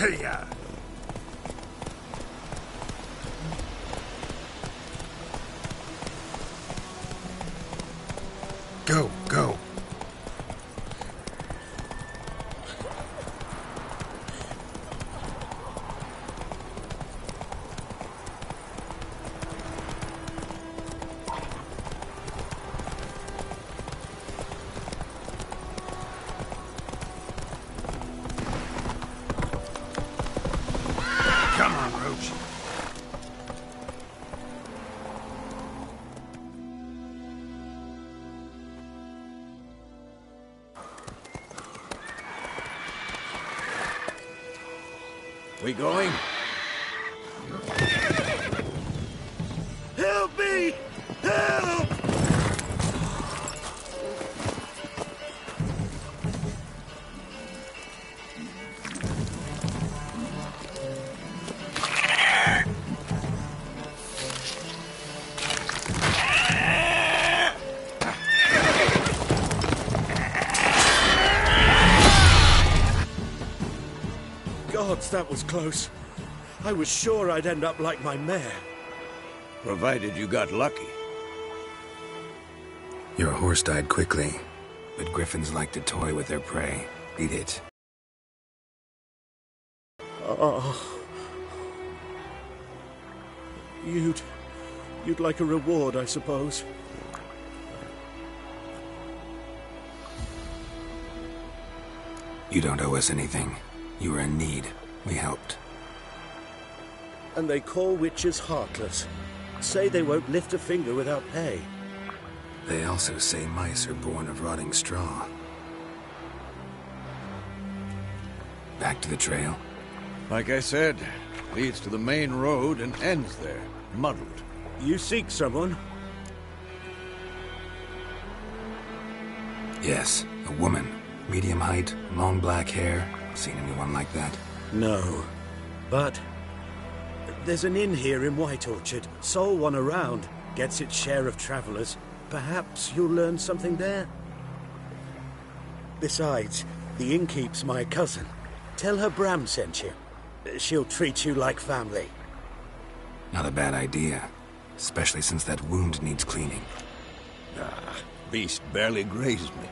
Hey-ya! Go, go. Come on, Roach. We going? Help me! Help! Gods, that was close. I was sure I'd end up like my mare. Provided you got lucky. Your horse died quickly, but griffins like to toy with their prey. Eat it. Oh. You'd like a reward, I suppose. You don't owe us anything. You were in need. We helped. And they call witches heartless. Say they won't lift a finger without pay. They also say mice are born of rotting straw. Back to the trail? Like I said, leads to the main road and ends there, muddled. You seek someone? Yes, a woman. Medium height, long black hair. Seen anyone like that? No. But there's an inn here in White Orchard. Sole one around. Gets its share of travelers. Perhaps you'll learn something there? Besides, the innkeep's my cousin. Tell her Bram sent you. She'll treat you like family. Not a bad idea. Especially since that wound needs cleaning. Ah, beast barely grazed me.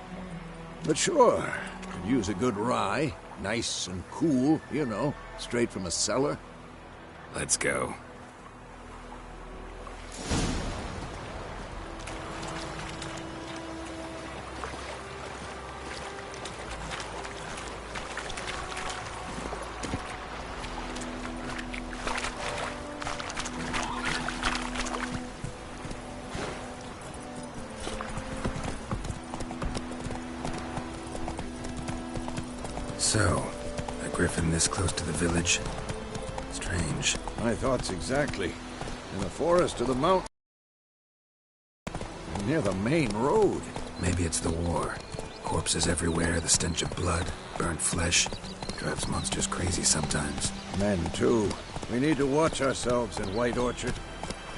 But sure, could use a good rye. Nice and cool, you know, straight from a cellar. Let's go. So, a griffin this close to the village? Strange. My thoughts exactly. In the forest of the mountain. Near the main road. Maybe it's the war. Corpses everywhere, the stench of blood, burnt flesh. Drives monsters crazy sometimes. Men, too. We need to watch ourselves in White Orchard.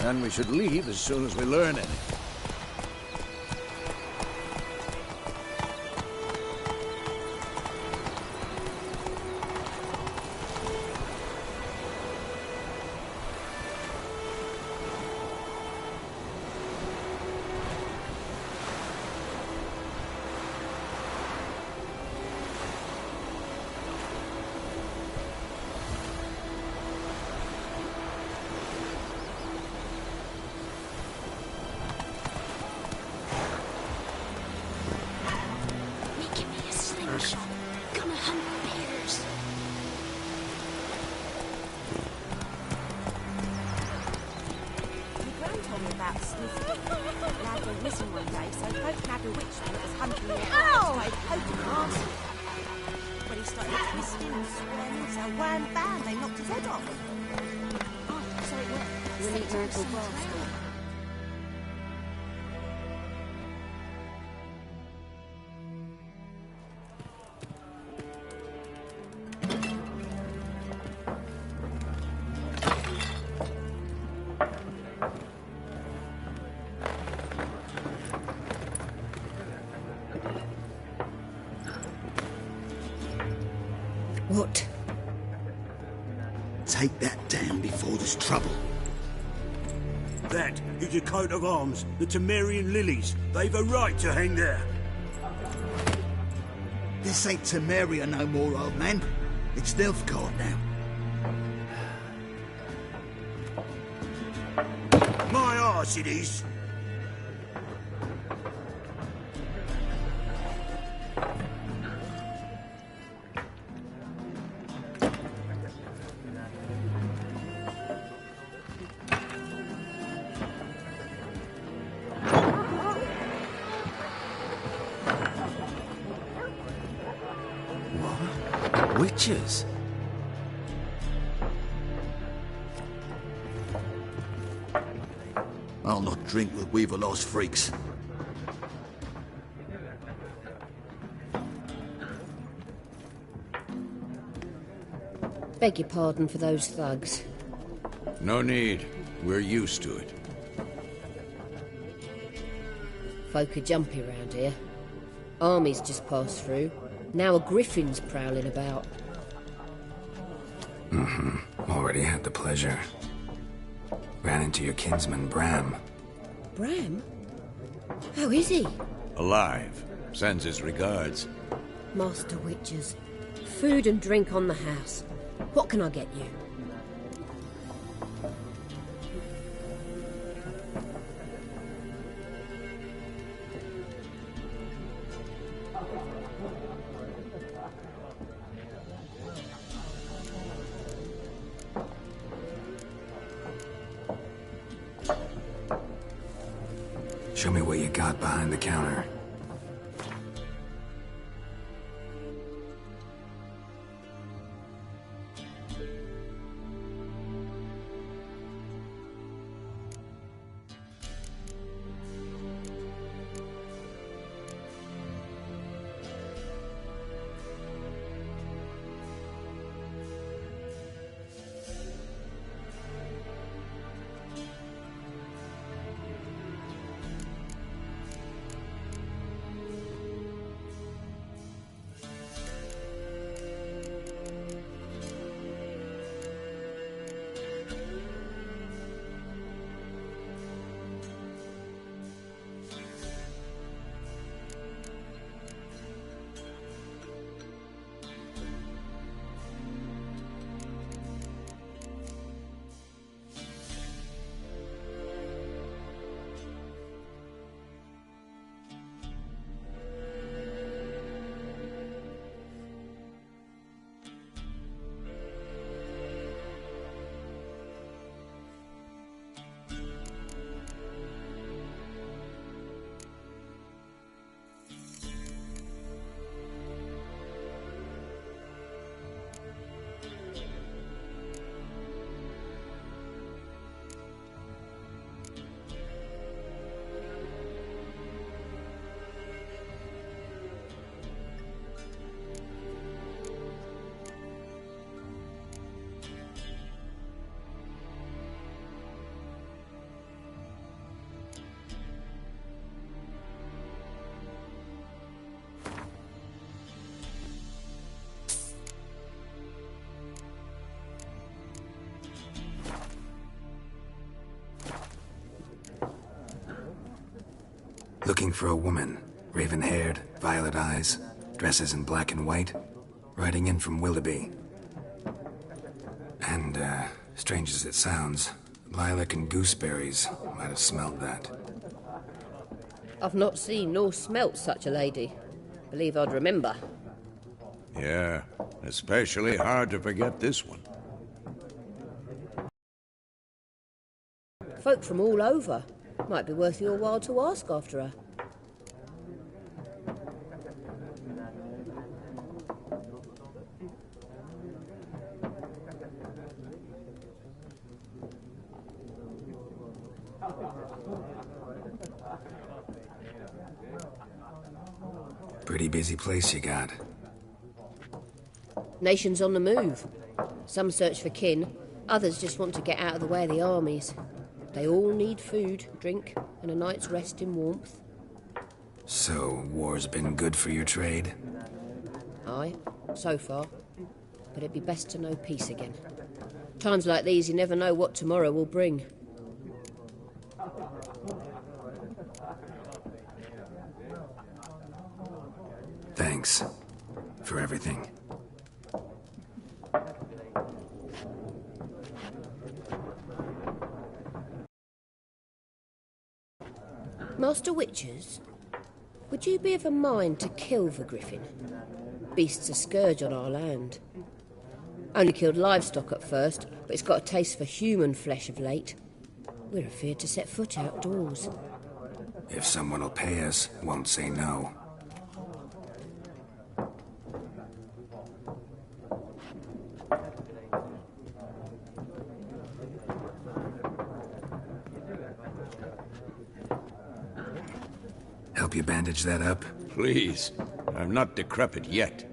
And we should leave as soon as we learn anything. What? Take that down before there's trouble. That is a coat of arms, the Temerian lilies. They've a right to hang there. This ain't Temeria no more, old man. It's Nilfgaard now. My arse it is. Witches? I'll not drink with Weaverlaw's freaks. Beg your pardon for those thugs. No need. We're used to it. Folk are jumpy round here. Armies just passed through. Now a griffin's prowling about. Already had the pleasure. Ran into your kinsman, Bram. Bram? How is he? Alive. Sends his regards. Master Witches. Food and drink on the house. What can I get you? Show me what you got behind the counter. Looking for a woman. Raven-haired, violet eyes, dresses in black and white. Riding in from Willoughby. And, strange as it sounds, lilac and gooseberries might have smelled that. I've not seen nor smelt such a lady. Believe I'd remember. Yeah, especially hard to forget this one. Folk from all over. Might be worth your while to ask after her. Pretty busy place you got. Nations on the move. Some search for kin, others just want to get out of the way of the armies. They all need food, drink, and a night's rest in warmth. So, war's been good for your trade? Aye, so far. But it'd be best to know peace again. Times like these, you never know what tomorrow will bring. Thanks for everything. Master Witchers, would you be of a mind to kill the griffin? Beast's a scourge on our land. Only killed livestock at first, but it's got a taste for human flesh of late. We're afeard to set foot outdoors. If someone will pay us, won't say no. Help you bandage that up? Please. I'm not decrepit yet.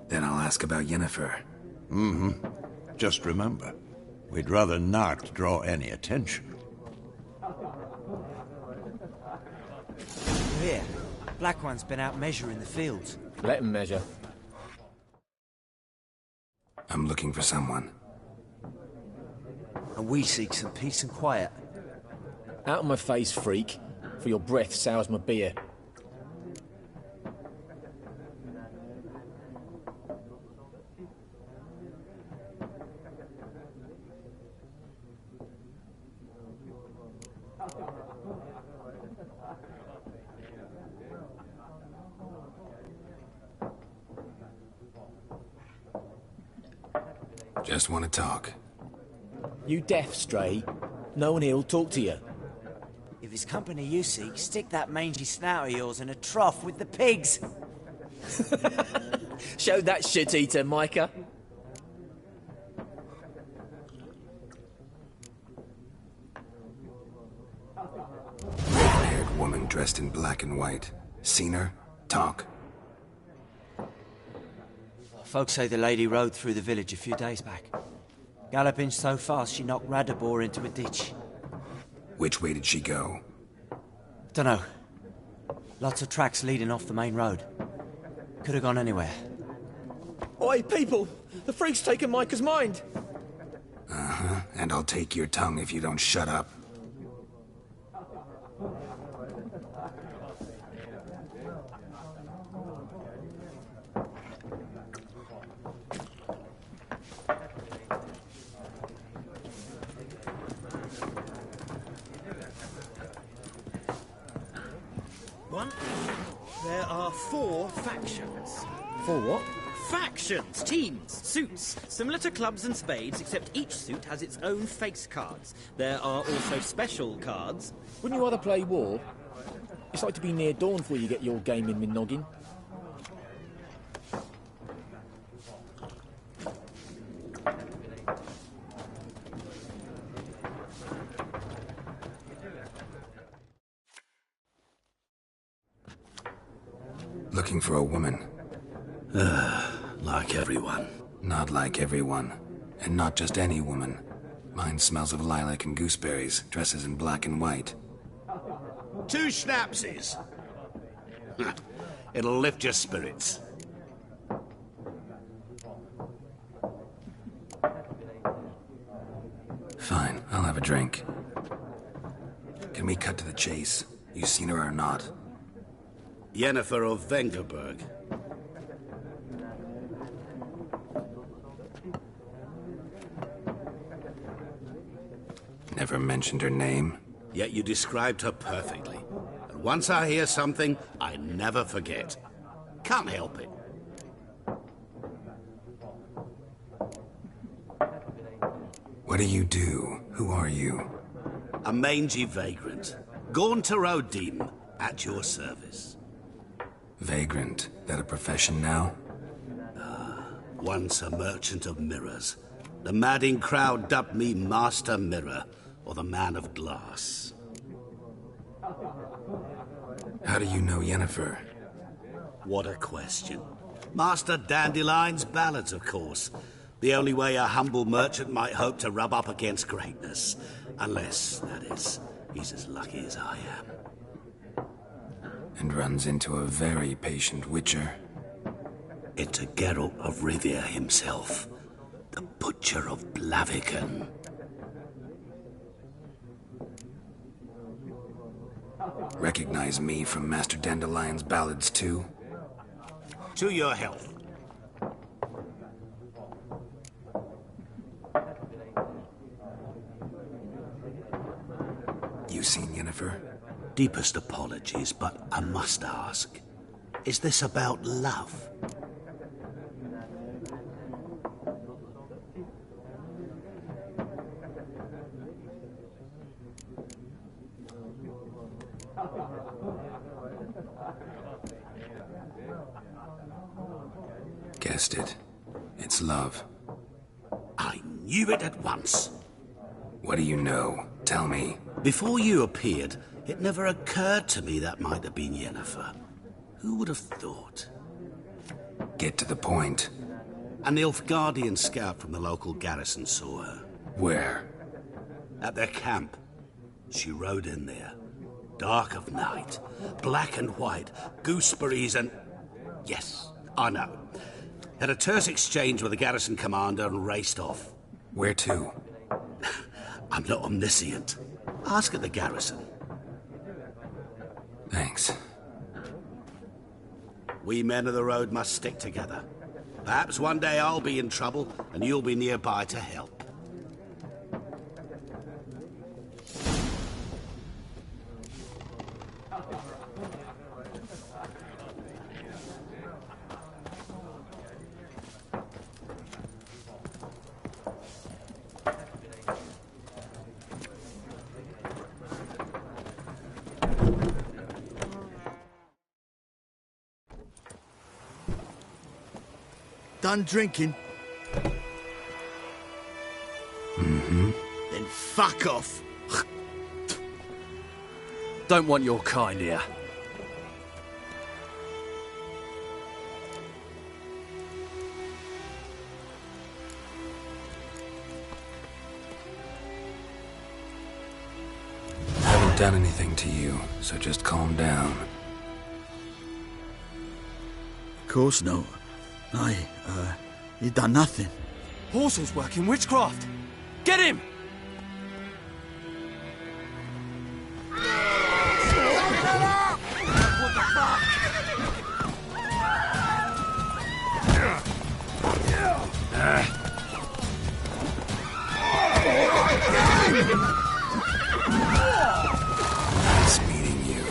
Then I'll ask about Yennefer. Just remember, we'd rather not draw any attention. Here, Black One's been out measuring the fields. Let him measure. I'm looking for someone. And we seek some peace and quiet. Out of my face, freak, for your breath sours my beer. Just want to talk. You deaf, Stray? No one here'll talk to you. If it's company you seek, stick that mangy snout of yours in a trough with the pigs. Show that shit-eater, Micah. Red-haired woman dressed in black and white. Seen her? Talk. Folks say the lady rode through the village a few days back. Galloping so fast she knocked Radabor into a ditch. Which way did she go? Dunno. Lots of tracks leading off the main road. Could have gone anywhere. Oi, people! The freak's taken Micah's mind! Uh-huh. And I'll take your tongue if you don't shut up. There are 4 factions. For what? Factions, teams, suits, similar to clubs and spades, except each suit has its own face cards. There are also special cards. Wouldn't you rather play war? It's like to be near dawn before you get your game in my noggin. Looking for a woman. Like everyone. Not like everyone. And not just any woman. Mine smells of lilac and gooseberries, dresses in black and white. 2 schnapsies. It'll lift your spirits. Fine, I'll have a drink. Can we cut to the chase? You seen her or not? Yennefer of Vengerberg. Never mentioned her name. Yet you described her perfectly. And once I hear something, I never forget. Can't help it. What do you do? Who are you? A mangy vagrant. Gaunter O'Dean, at your service. Vagrant. That a profession now? Once a merchant of mirrors. The madding crowd dubbed me Master Mirror, or the Man of Glass. How do you know Yennefer? What a question. Master Dandelion's ballads, of course. The only way a humble merchant might hope to rub up against greatness. Unless, that is, he's as lucky as I am. And runs into a very patient witcher. Into Geralt of Rivia himself. The Butcher of Blaviken. Recognize me from Master Dandelion's ballads too? To your health. You seen Yennefer? Deepest apologies, but I must ask. Is this about love? Guessed it. It's love. I knew it at once. What do you know? Tell me. Before you appeared, it never occurred to me that might have been Yennefer. Who would have thought? Get to the point. An Nilfgaardian scout from the local garrison saw her. Where? At their camp. She rode in there. Dark of night. Black and white. Gooseberries and... Yes, I know. Had a terse exchange with the garrison commander and raced off. Where to? I'm not omniscient. Ask at the garrison. Thanks. We men of the road must stick together. Perhaps one day I'll be in trouble and you'll be nearby to help. Done drinking? Mm-hmm. Then fuck off. Don't want your kind here. Haven't done anything to you, so just calm down. Of course no. You done nothing. Horsel's working witchcraft. Get him! What the fuck? Nice meeting you.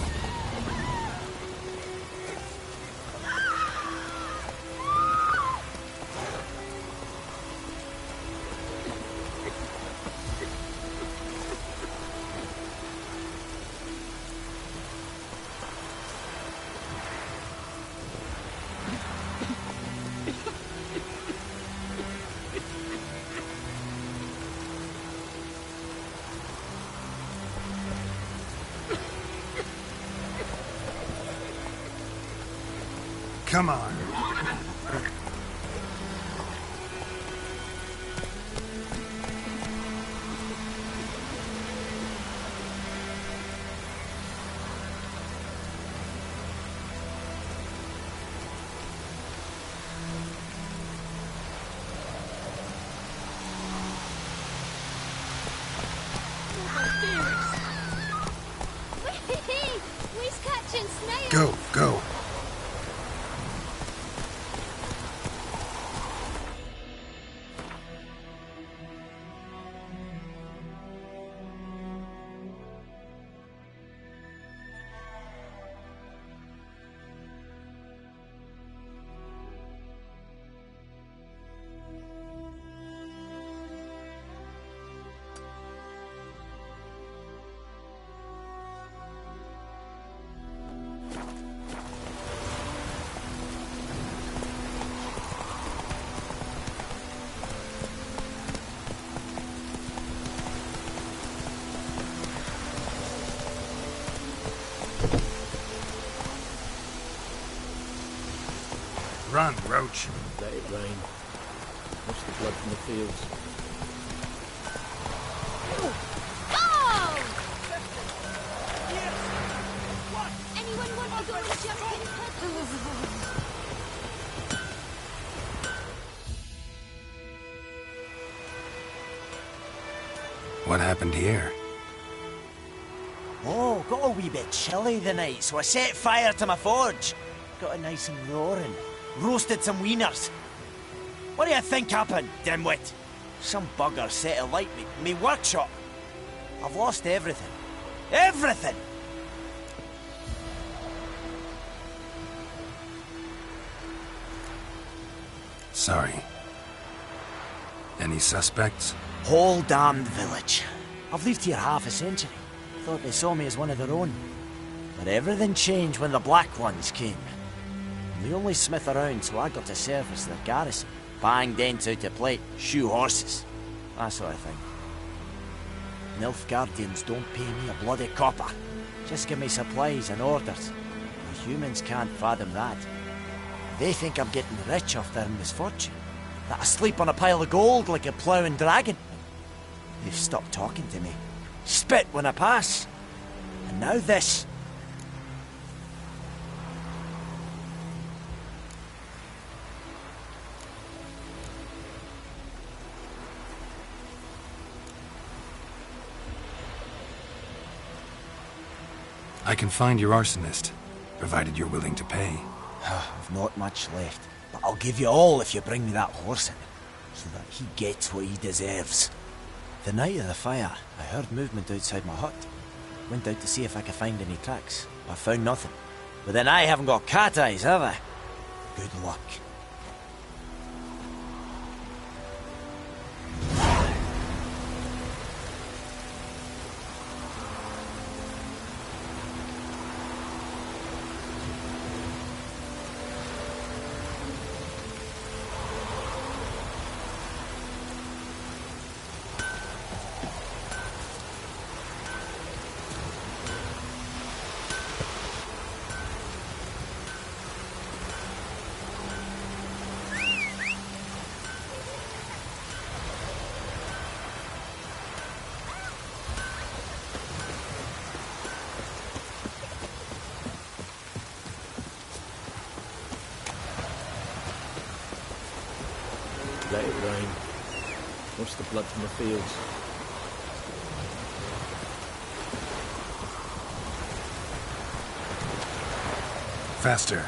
Come on. We's catching snails. Go, go. Run, Roach. Let it rain. Wash the blood from the fields. Oh! Anyone want to go and jump in puddles? What happened here? Oh, got a wee bit chilly the night, so I set fire to my forge. Got it nice and roaring. Roasted some wieners. What do you think happened, dimwit? Some bugger set alight me workshop. I've lost everything. Everything! Sorry. Any suspects? Whole damned village. I've lived here half a century. Thought they saw me as one of their own. But everything changed when the Black Ones came. I'm the only smith around, so I got to service their garrison. Bang dents out of plate, shoe horses. That sort of thing. Nilfgaardians don't pay me a bloody copper. Just give me supplies and orders. The humans can't fathom that. They think I'm getting rich off their misfortune. That I sleep on a pile of gold like a ploughing dragon. They've stopped talking to me. Spit when I pass. And now this. I can find your arsonist, provided you're willing to pay. I've not much left, but I'll give you all if you bring me that horse in, so that he gets what he deserves. The night of the fire, I heard movement outside my hut. Went out to see if I could find any tracks, but I found nothing. But then I haven't got cat eyes, have I? Good luck. Let it rain. Watch the blood from the fields. Faster.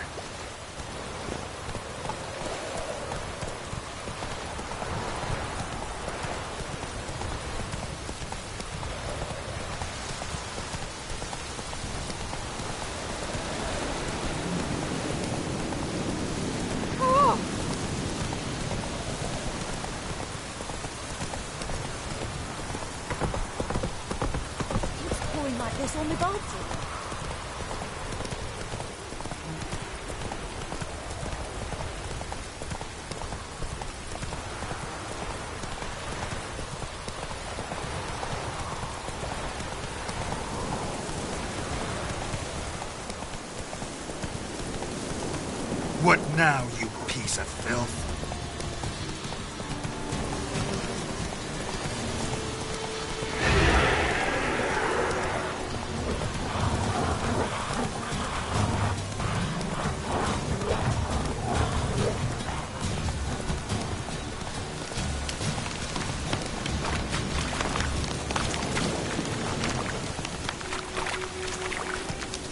Like this on the Baltic. What now, you piece of filth?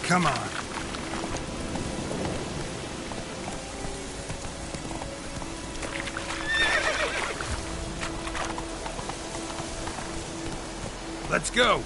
Come on. Let's go.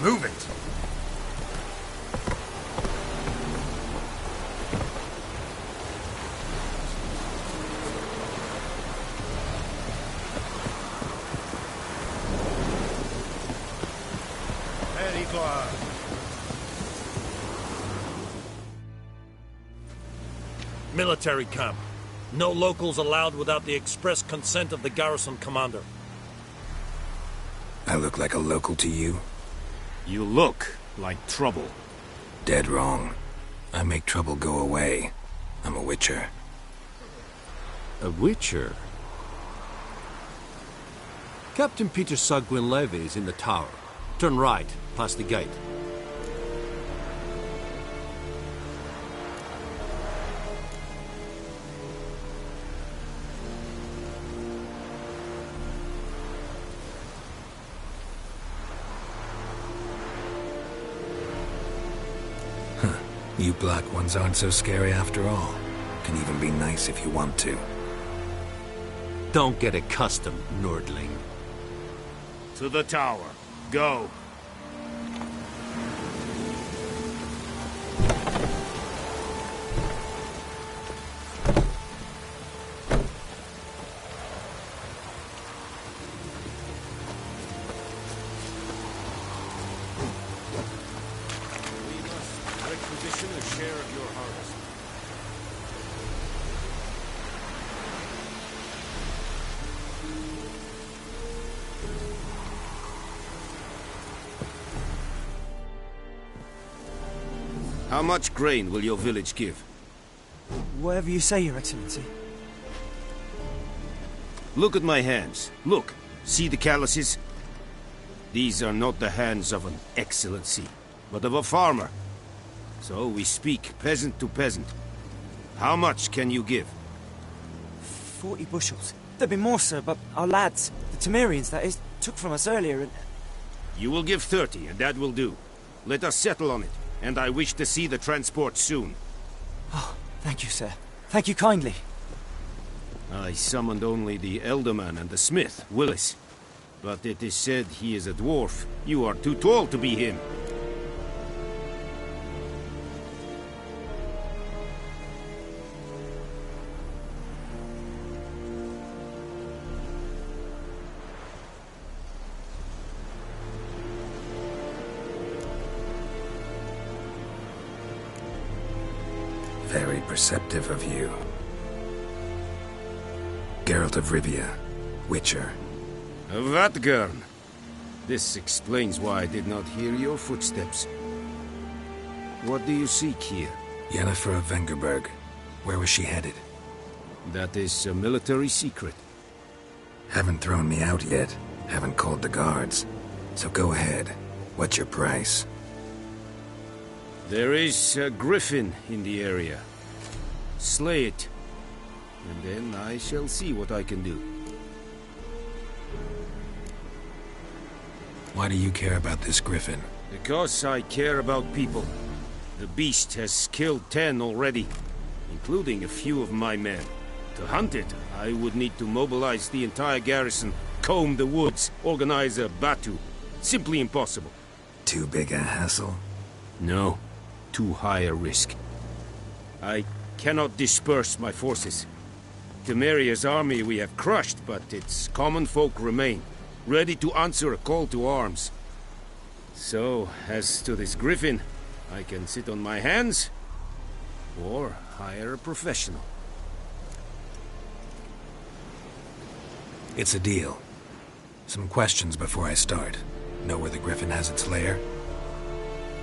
Move it! Military camp. No locals allowed without the express consent of the garrison commander. I look like a local to you? You look like trouble. Dead wrong. I make trouble go away. I'm a witcher. A witcher? Captain Peter Sagwin Levy is in the tower. Turn right, past the gate. You black ones aren't so scary after all. Can even be nice if you want to. Don't get accustomed, Nordling. To the tower. Go. Requisition a share of your harvest. How much grain will your village give? Whatever you say, Your Excellency. Look at my hands. Look. See the calluses? These are not the hands of an excellency, but of a farmer. So we speak peasant to peasant. How much can you give? 40 bushels. There'd be more, sir, but our lads, the Temerians, that is, took from us earlier and... You will give 30, and that will do. Let us settle on it, and I wish to see the transport soon. Oh, thank you, sir. Thank you kindly. I summoned only the Elderman and the smith, Willis. But it is said he is a dwarf. You are too tall to be him. Very perceptive of you. Geralt of Rivia, Witcher. Vatgern. This explains why I did not hear your footsteps. What do you seek here? Yennefer of Vengerberg. Where was she headed? That is a military secret. Haven't thrown me out yet. Haven't called the guards. So go ahead. What's your price? There is a griffin in the area. Slay it. And then I shall see what I can do. Why do you care about this griffin? Because I care about people. The beast has killed 10 already, including a few of my men. To hunt it, I would need to mobilize the entire garrison, comb the woods, organize a batu. Simply impossible. Too big a hassle? No. Too high a risk. I cannot disperse my forces. Temeria's army we have crushed, but its common folk remain, ready to answer a call to arms. So, as to this griffin, I can sit on my hands, or hire a professional. It's a deal. Some questions before I start. Know where the griffin has its lair?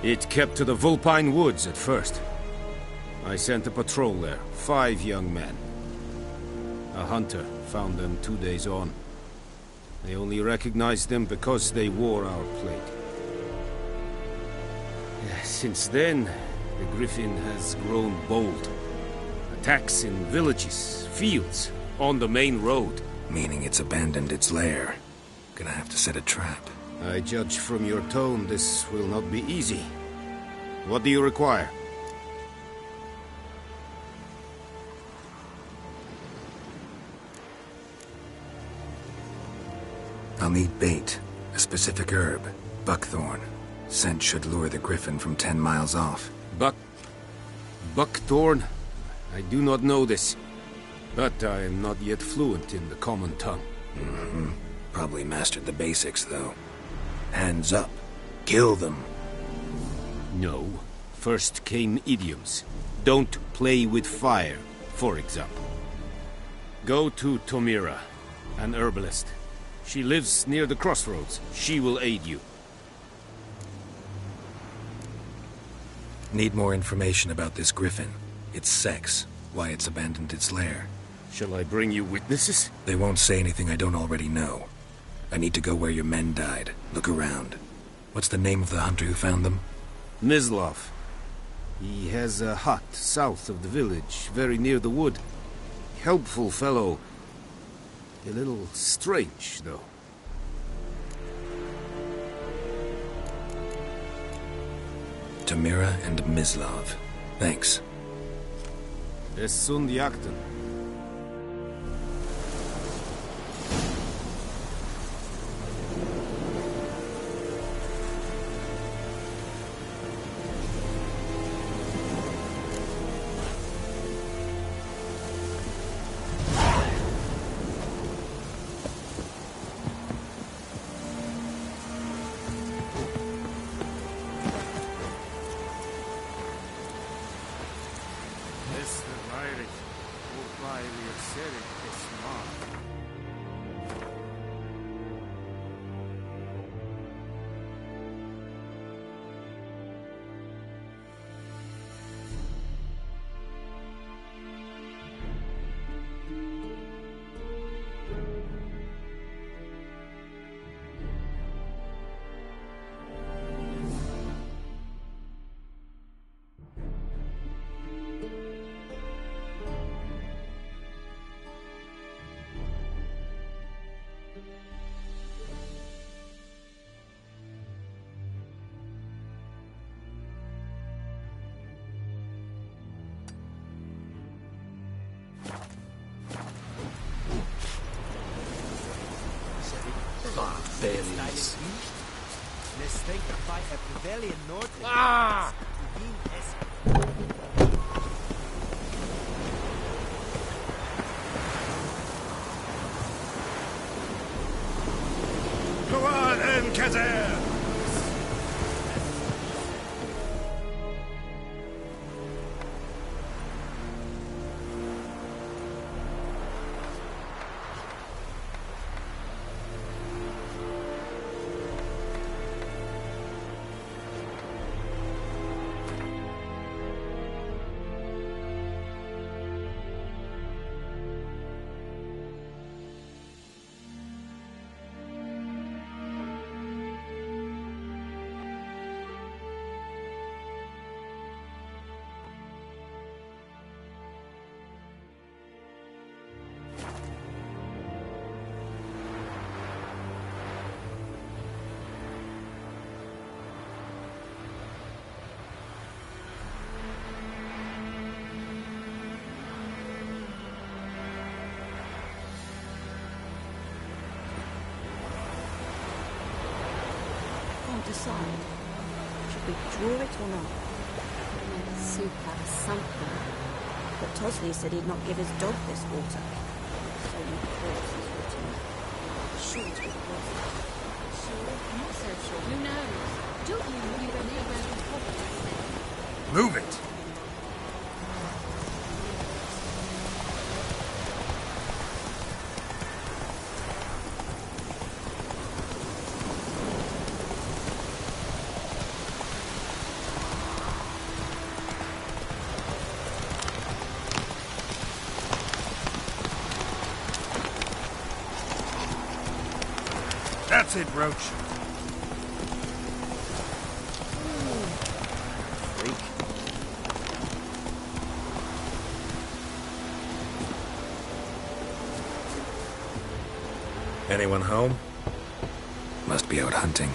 It kept to the Vulpine Woods at first. I sent a patrol there, 5 young men. A hunter found them 2 days on. They only recognized them because they wore our plate. Since then, the griffin has grown bold. Attacks in villages, fields, on the main road. Meaning it's abandoned its lair. Gonna have to set a trap. I judge from your tone this will not be easy. What do you require? I'll need bait, a specific herb, buckthorn. Scent should lure the griffin from 10 miles off. Buckthorn? I do not know this, but I am not yet fluent in the common tongue. Probably mastered the basics, though. Hands up. Kill them. No. First came idioms. Don't play with fire, for example. Go to Tomira, an herbalist. She lives near the crossroads. She will aid you. Need more information about this griffin. Its sex, why it's abandoned its lair. Shall I bring you witnesses? They won't say anything I don't already know. I need to go where your men died. Look around. What's the name of the hunter who found them? Mislav. He has a hut south of the village, very near the wood. Helpful fellow. A little strange, though. Tamira and Mislav. Thanks. Es sunt jakten. Barbarians. Ah! Go on, Enkazer! Decide. Should we draw it or not? Super something. But Tosley said he'd not give his dog this water. So you thought he's written. Sure it was. Sure, not so sure. Who knows? Don't you really Move it! That's it, Roach. Freak. Anyone home? Must be out hunting.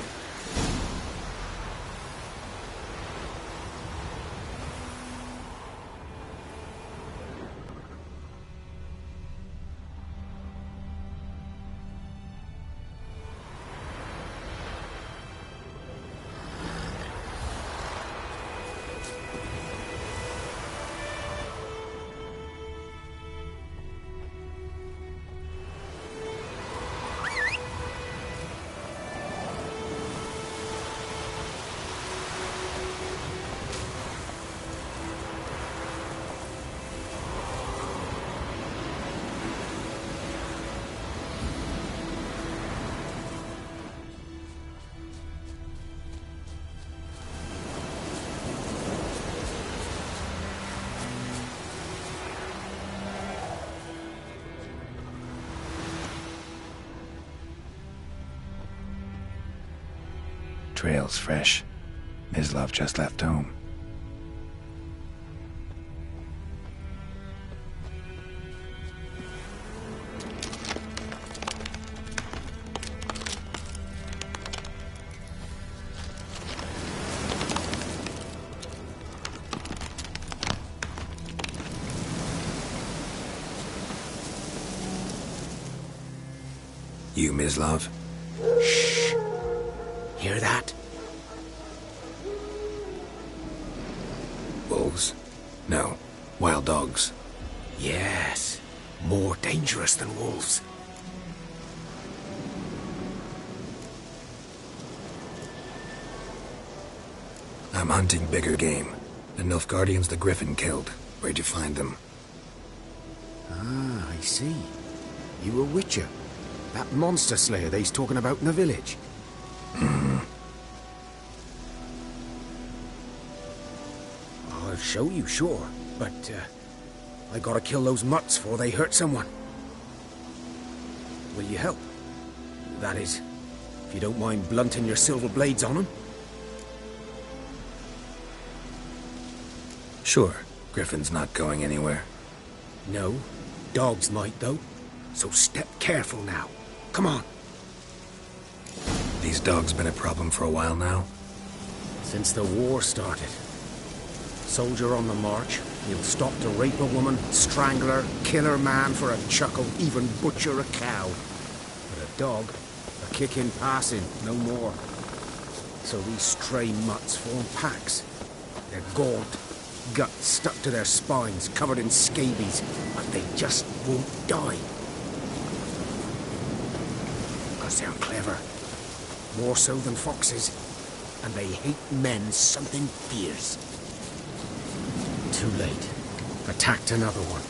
Trail's fresh. Mislav just left home. You, Mislav? Shh. Hear that? Wolves? No. Wild dogs. Yes. More dangerous than wolves. I'm hunting bigger game. The Nilfgaardians the Griffin killed. Where'd you find them? Ah, I see. You a witcher. That monster slayer they's talking about in the village. I'll show you, sure. But, I gotta kill those mutts before they hurt someone. Will you help? That is, if you don't mind blunting your silver blades on them. Sure. Griffin's not going anywhere. No. Dogs might, though. So step careful now. Come on. These dogs been a problem for a while now? Since the war started. Soldier on the march, he'll stop to rape a woman, strangle her, kill her man for a chuckle, even butcher a cow. But a dog, a kick in passing, no more. So these stray mutts form packs. They're gaunt, guts stuck to their spines, covered in scabies, but they just won't die. Because they're clever. More so than foxes. And they hate men something fierce. Too late. Attacked another one.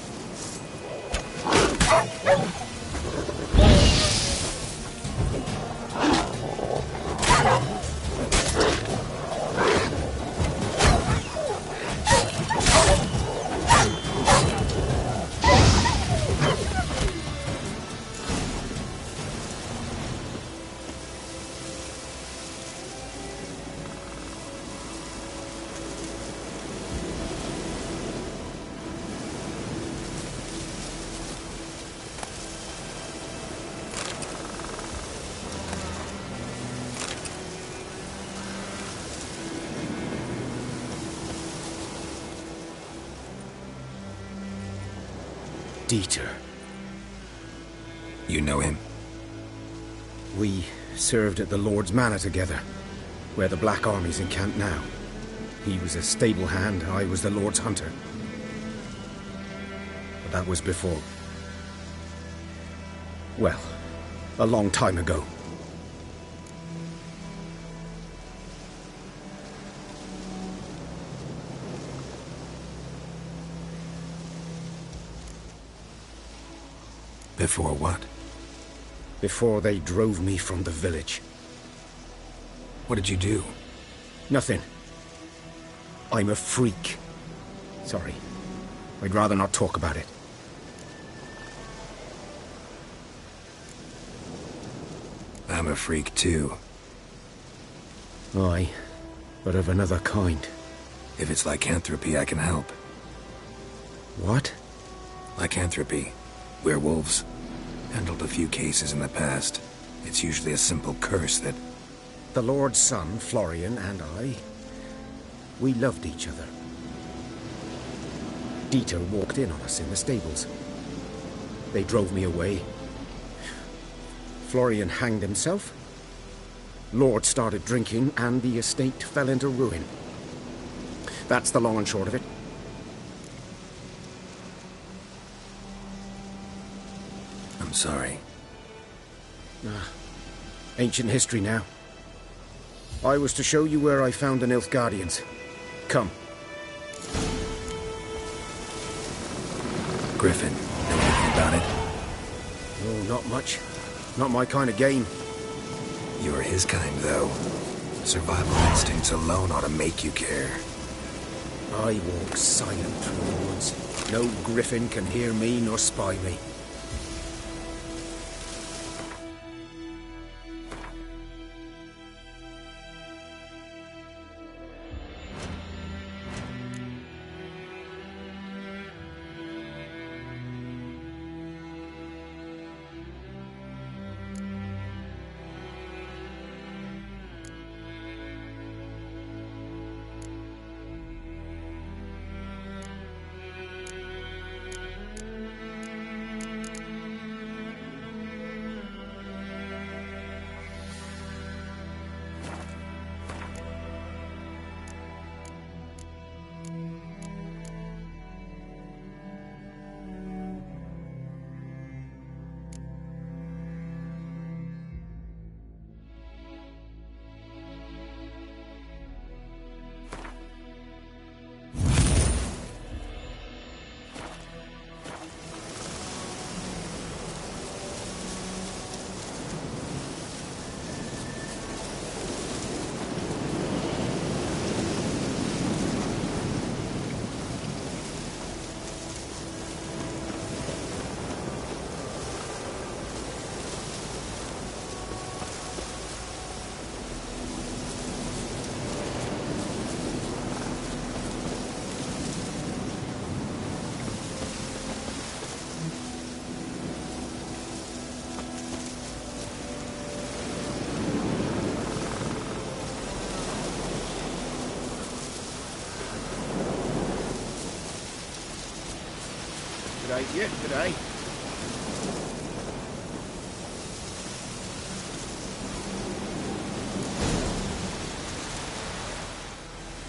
Dieter. You know him? We served at the Lord's Manor together, where the Black Army's encamped now. He was a stable hand, I was the Lord's hunter. But that was before. Well, a long time ago. Before what? Before they drove me from the village. What did you do? Nothing. I'm a freak. Sorry. I'd rather not talk about it. I'm a freak too. Aye, but of another kind. If it's lycanthropy, I can help. What? Lycanthropy. Werewolves. Handled a few cases in the past. It's usually a simple curse that... The Lord's son, Florian, and I, we loved each other. Dieter walked in on us in the stables. They drove me away. Florian hanged himself. Lord started drinking, and the estate fell into ruin. That's the long and short of it. I'm sorry. Ancient history now. I was to show you where I found the Nilfgaardians. Come. Griffin, know anything about it? Oh, not much. Not my kind of game. You're his kind, though. Survival instincts alone ought to make you care. I walk silent through the woods. No griffin can hear me nor spy me. congratulate you today.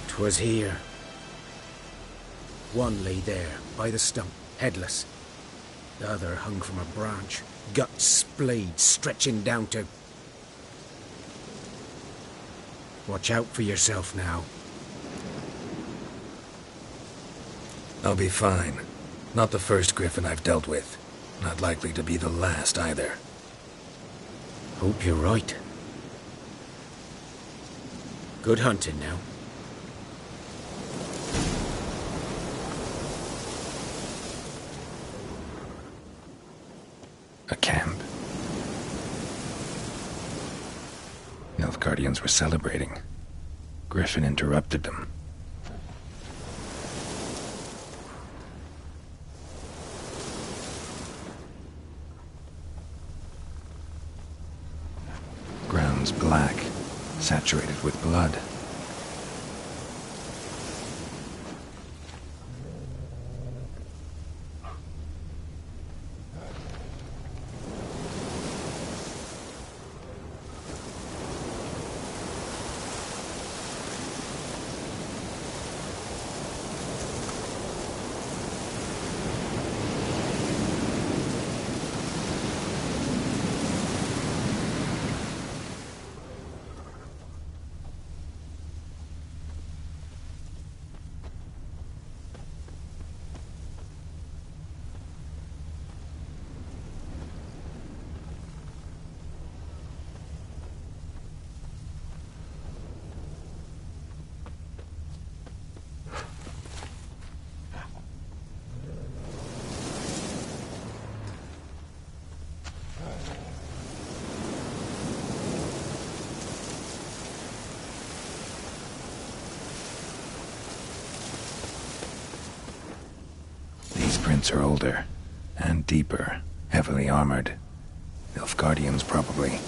'Twas here. One lay there, by the stump, headless. The other hung from a branch, guts splayed, stretching down to... Watch out for yourself now. I'll be fine. Not the first griffin I've dealt with. Not likely to be the last either. Hope you're right. Good hunting now. A camp. Nilfgaardians were celebrating. Griffin interrupted them. Ground's black, saturated with blood. Prints are older, and deeper, heavily armored. Nilfgaardians, probably.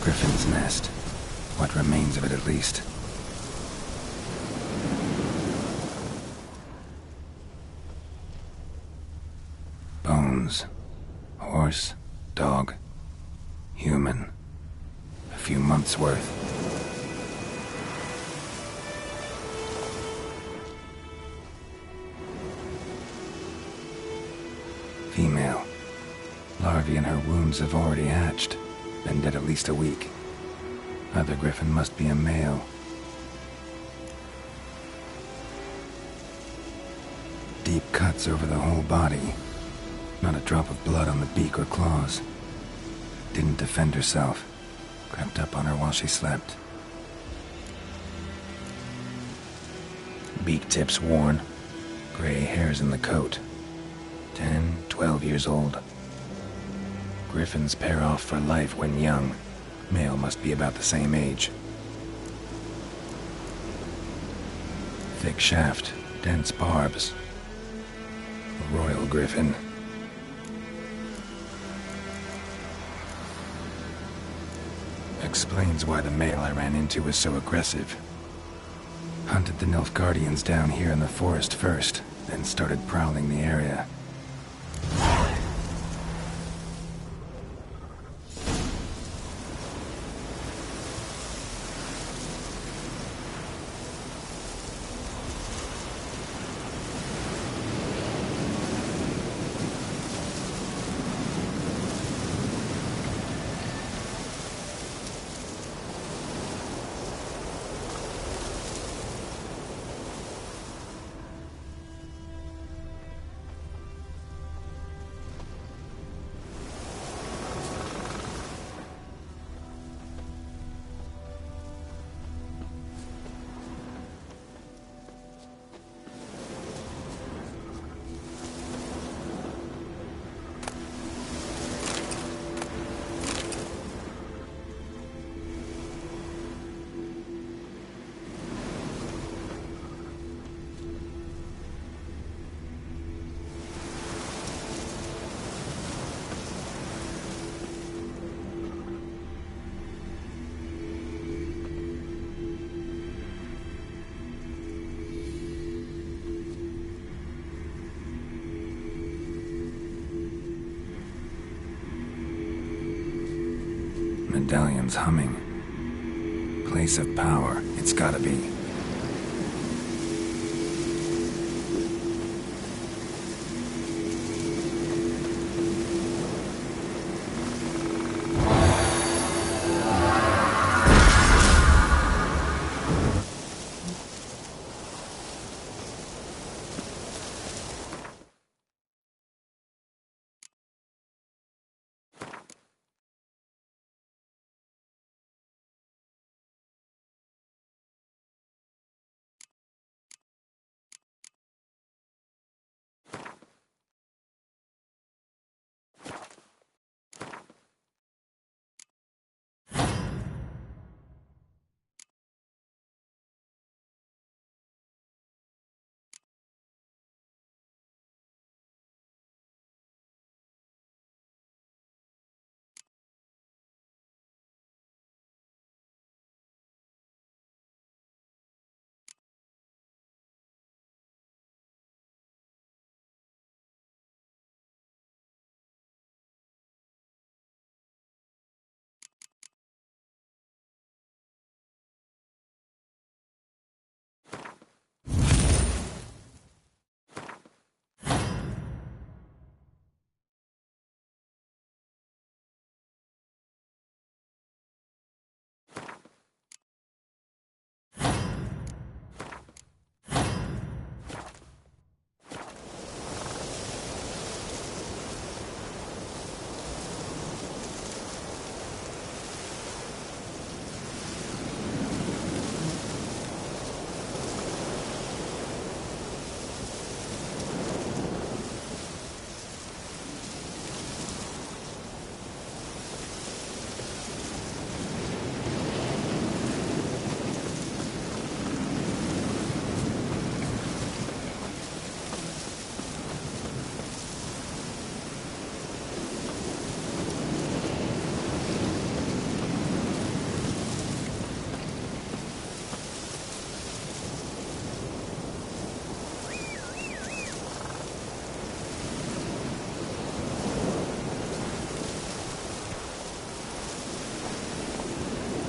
Griffin's nest. What remains of it, at least. Bones. Horse. Dog. Human. A few months' worth. Female. Larvae in her wounds have already hatched. Been dead at least a week. Either griffin must be a male. Deep cuts over the whole body. Not a drop of blood on the beak or claws. Didn't defend herself. Crept up on her while she slept. Beak tips worn. Gray hairs in the coat. 10, 12 years old. Griffins pair off for life when young. Male must be about the same age. Thick shaft, dense barbs. A royal griffin. Explains why the male I ran into was so aggressive. Hunted the Nilfgaardians down here in the forest first, then started prowling the area. Medallion's humming. Place of power, it's gotta be.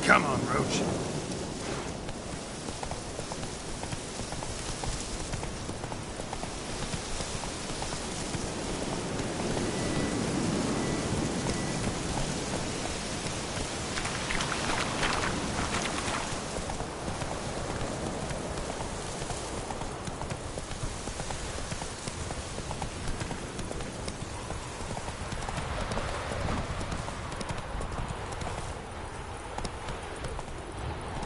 Come on, Roach.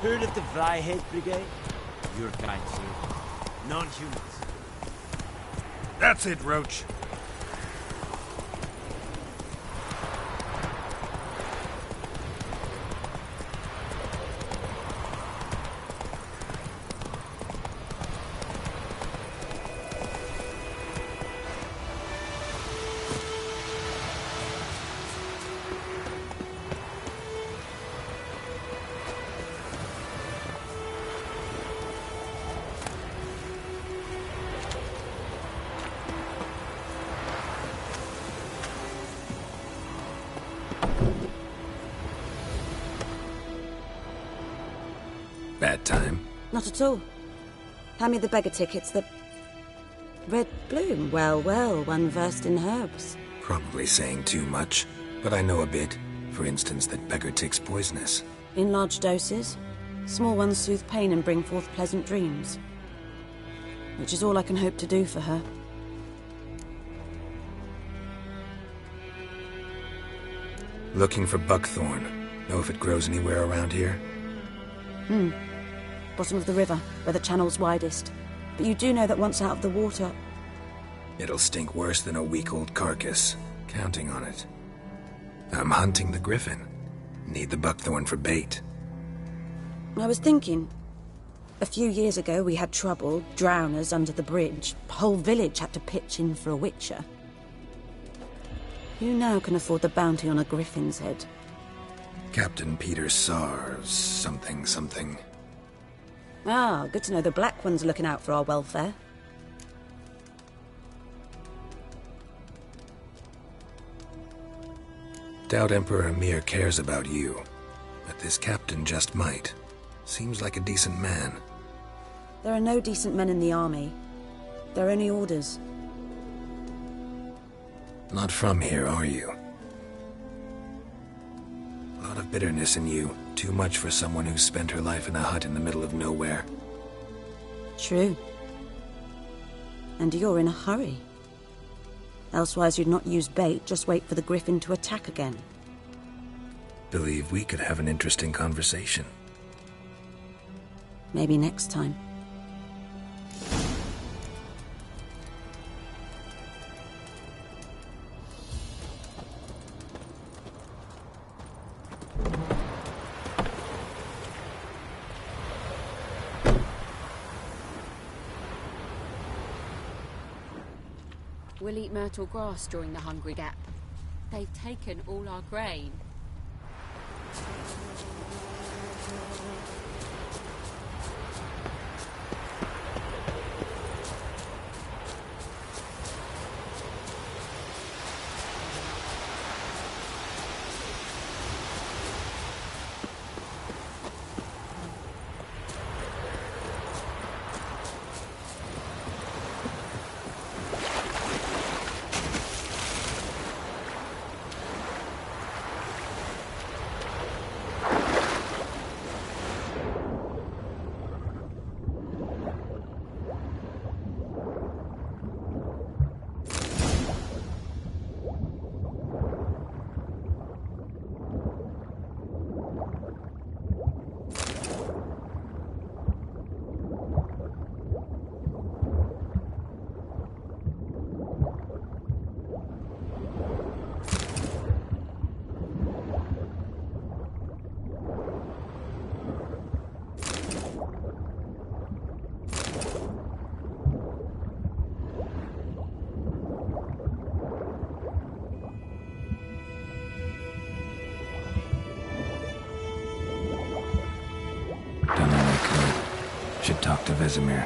Heard of the Vryhead Brigade? Your kind, sir. Non-humans. That's it, Roach. Bad time? Not at all. Hand me the beggar tickets, the... Red bloom. Well, well, one versed in herbs. Probably saying too much, but I know a bit. For instance, that beggar tick's poisonous. In large doses. Small ones soothe pain and bring forth pleasant dreams. Which is all I can hope to do for her. Looking for buckthorn. Know if it grows anywhere around here? Bottom of the river, where the channel's widest. But you do know that once out of the water... It'll stink worse than a week-old carcass. Counting on it. I'm hunting the griffin. Need the buckthorn for bait. I was thinking... A few years ago we had trouble, drowners under the bridge. Whole village had to pitch in for a witcher. Who now can afford the bounty on a griffin's head? Captain Peter Sars, something. Ah, good to know the Black One's looking out for our welfare. Doubt Emperor Emir cares about you, but this captain just might. Seems like a decent man. There are no decent men in the army. They're only orders. Not from here, are you? A lot of bitterness in you. Too much for someone who spent her life in a hut in the middle of nowhere. True. And you're in a hurry. Elsewise you'd not use bait, just wait for the griffin to attack again. Believe we could have an interesting conversation. Maybe next time. We'll eat myrtle grass during the hungry gap. They've taken all our grain. Done all I could. Should talk to Vesemir.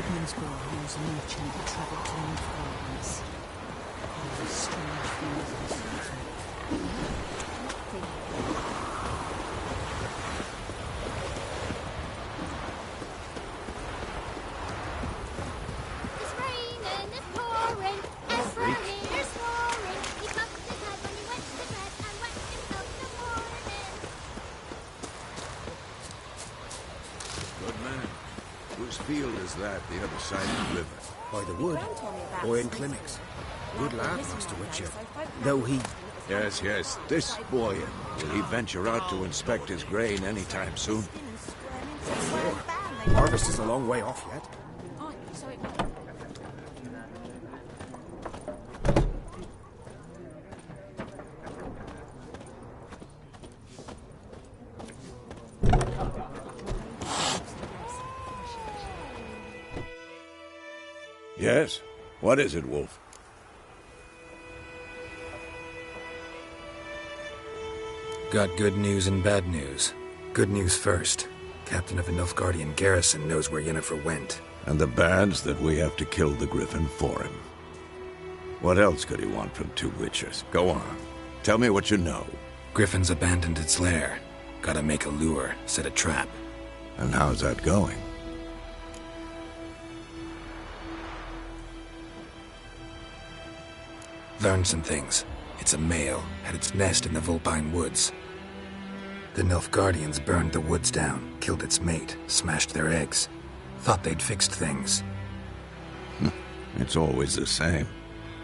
Goodman's girl knows a merchant who travelled to New France. There was strange things It's raining, it's pouring, it's raining, it's pouring. He bumped his head when he went to bed and wet himself in the morning. Good man. Whose field is that, the other side of the river? By the wood. Boy in clinics. Good lad, Master Witcher. Though he... Yes, yes, this boy. Will he venture out to inspect his grain anytime soon? Harvest is a long way off yet. Yes? What is it, Wolf? Got good news and bad news. Good news first. Captain of a Nilfgaardian garrison knows where Yennefer went. And the bad's that we have to kill the Griffin for him. What else could he want from two witches? Go on. Tell me what you know. Griffin's abandoned its lair. Gotta make a lure, set a trap. And how's that going? Learned some things. It's a male, had its nest in the Vulpine Woods. The Nilfgaardians burned the woods down, killed its mate, smashed their eggs. Thought they'd fixed things. It's always the same.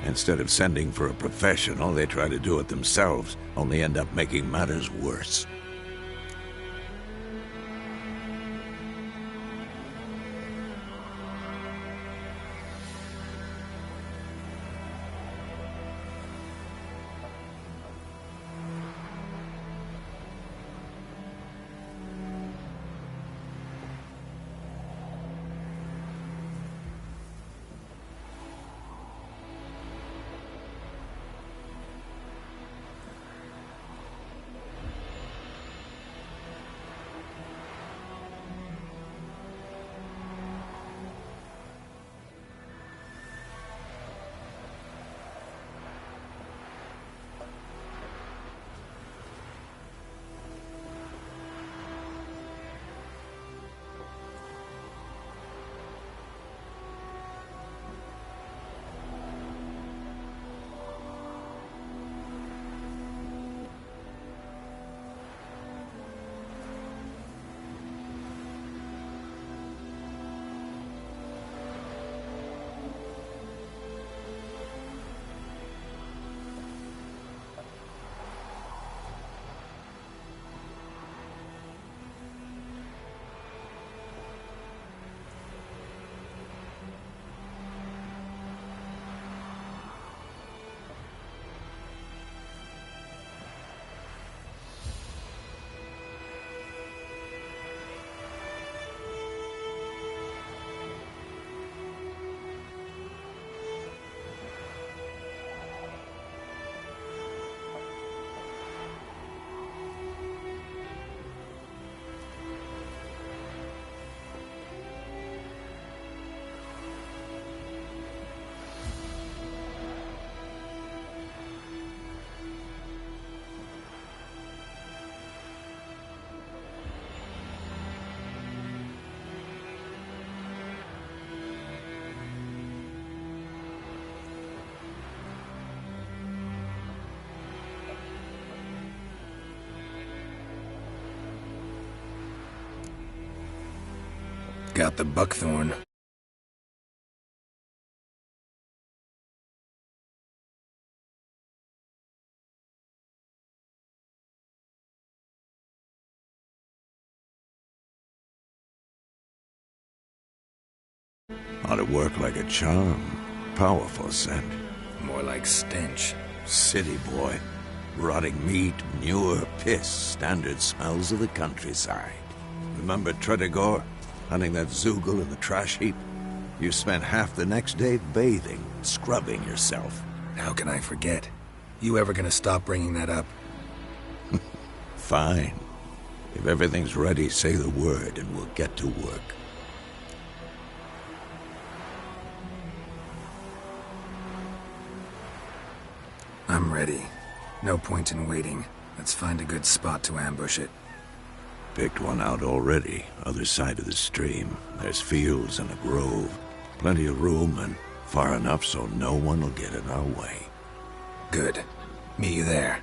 Instead of sending for a professional, they try to do it themselves, only end up making matters worse. Got the buckthorn. Ought to work like a charm. Powerful scent. More like stench. City boy. Rotting meat, manure, piss. Standard smells of the countryside. Remember Tredegor? Hunting that Zoogle in the trash heap? You spent half the next day bathing, scrubbing yourself. How can I forget? You ever gonna stop bringing that up? Fine. If everything's ready, say the word and we'll get to work. ready. No point in waiting. Let's find a good spot to ambush it. Picked one out already, other side of the stream. There's fields and a grove. Plenty of room and far enough so no one will get in our way. Good. Meet you there.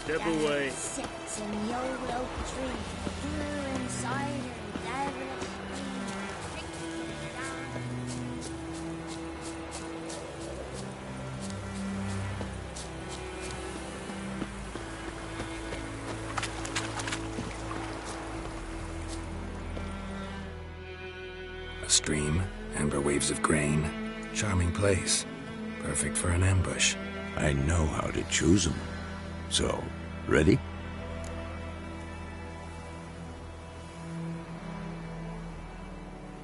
Step away. Sits in the old oak tree, brewing cider and devilish A stream, amber waves of grain. Charming place. Perfect for an ambush. I know how to choose them. So, ready?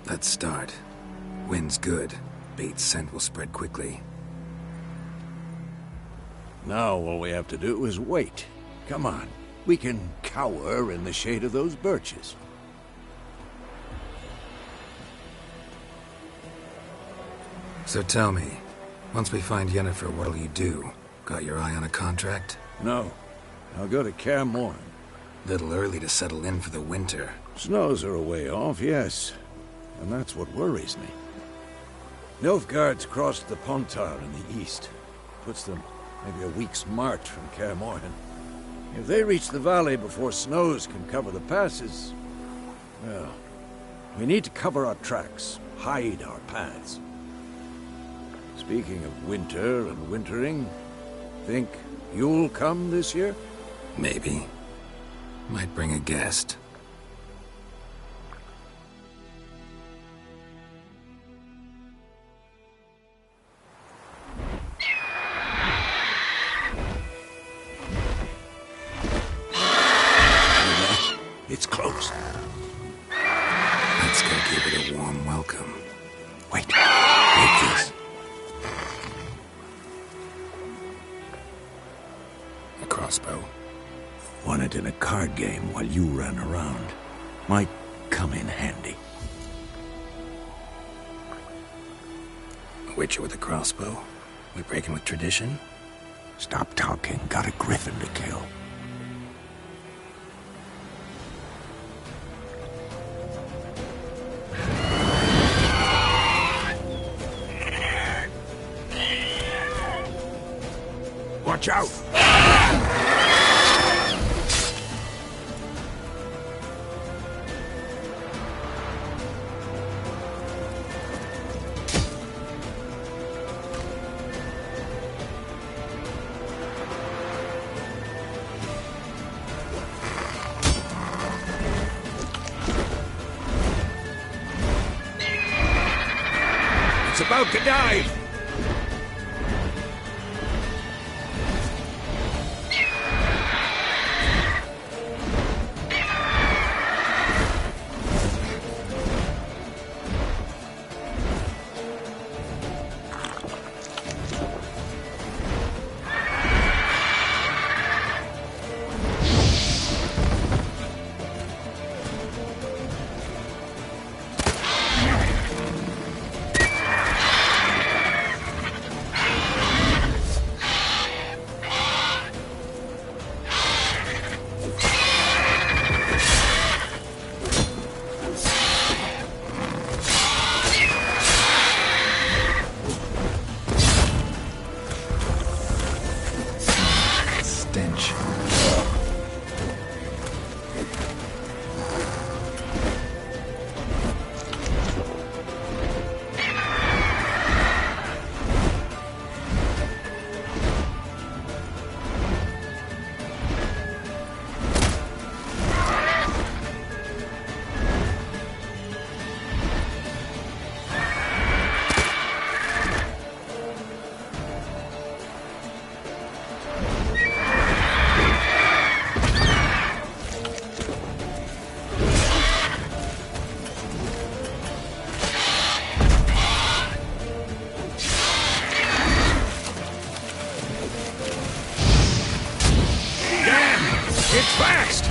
Let's start. Wind's good. Bait's scent will spread quickly. Now all we have to do is wait. Come on. We can cower in the shade of those birches. So tell me, once we find Yennefer, what'll you do? Got your eye on a contract? No. I'll go to Kaer Morhen. Little early to settle in for the winter. Snows are a way off, yes. And that's what worries me. Nilfgaard's crossed the Pontar in the east. Puts them maybe a week's march from Kaer Morhen. If they reach the valley before snows can cover the passes, well, we need to cover our tracks, hide our paths. Speaking of winter and wintering, think you'll come this year? Maybe. Might bring a guest. It's close. Let's go give it a warm welcome. Wait. Take this. A crossbow. Won it in a card game while you ran around. Might come in handy. A witcher with a crossbow? We breaking with tradition? Stop talking. Got a griffin to kill. Watch out! It's about to dive! It's fast!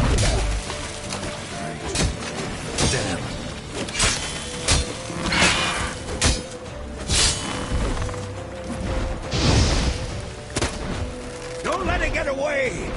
Damn. Don't let it get away!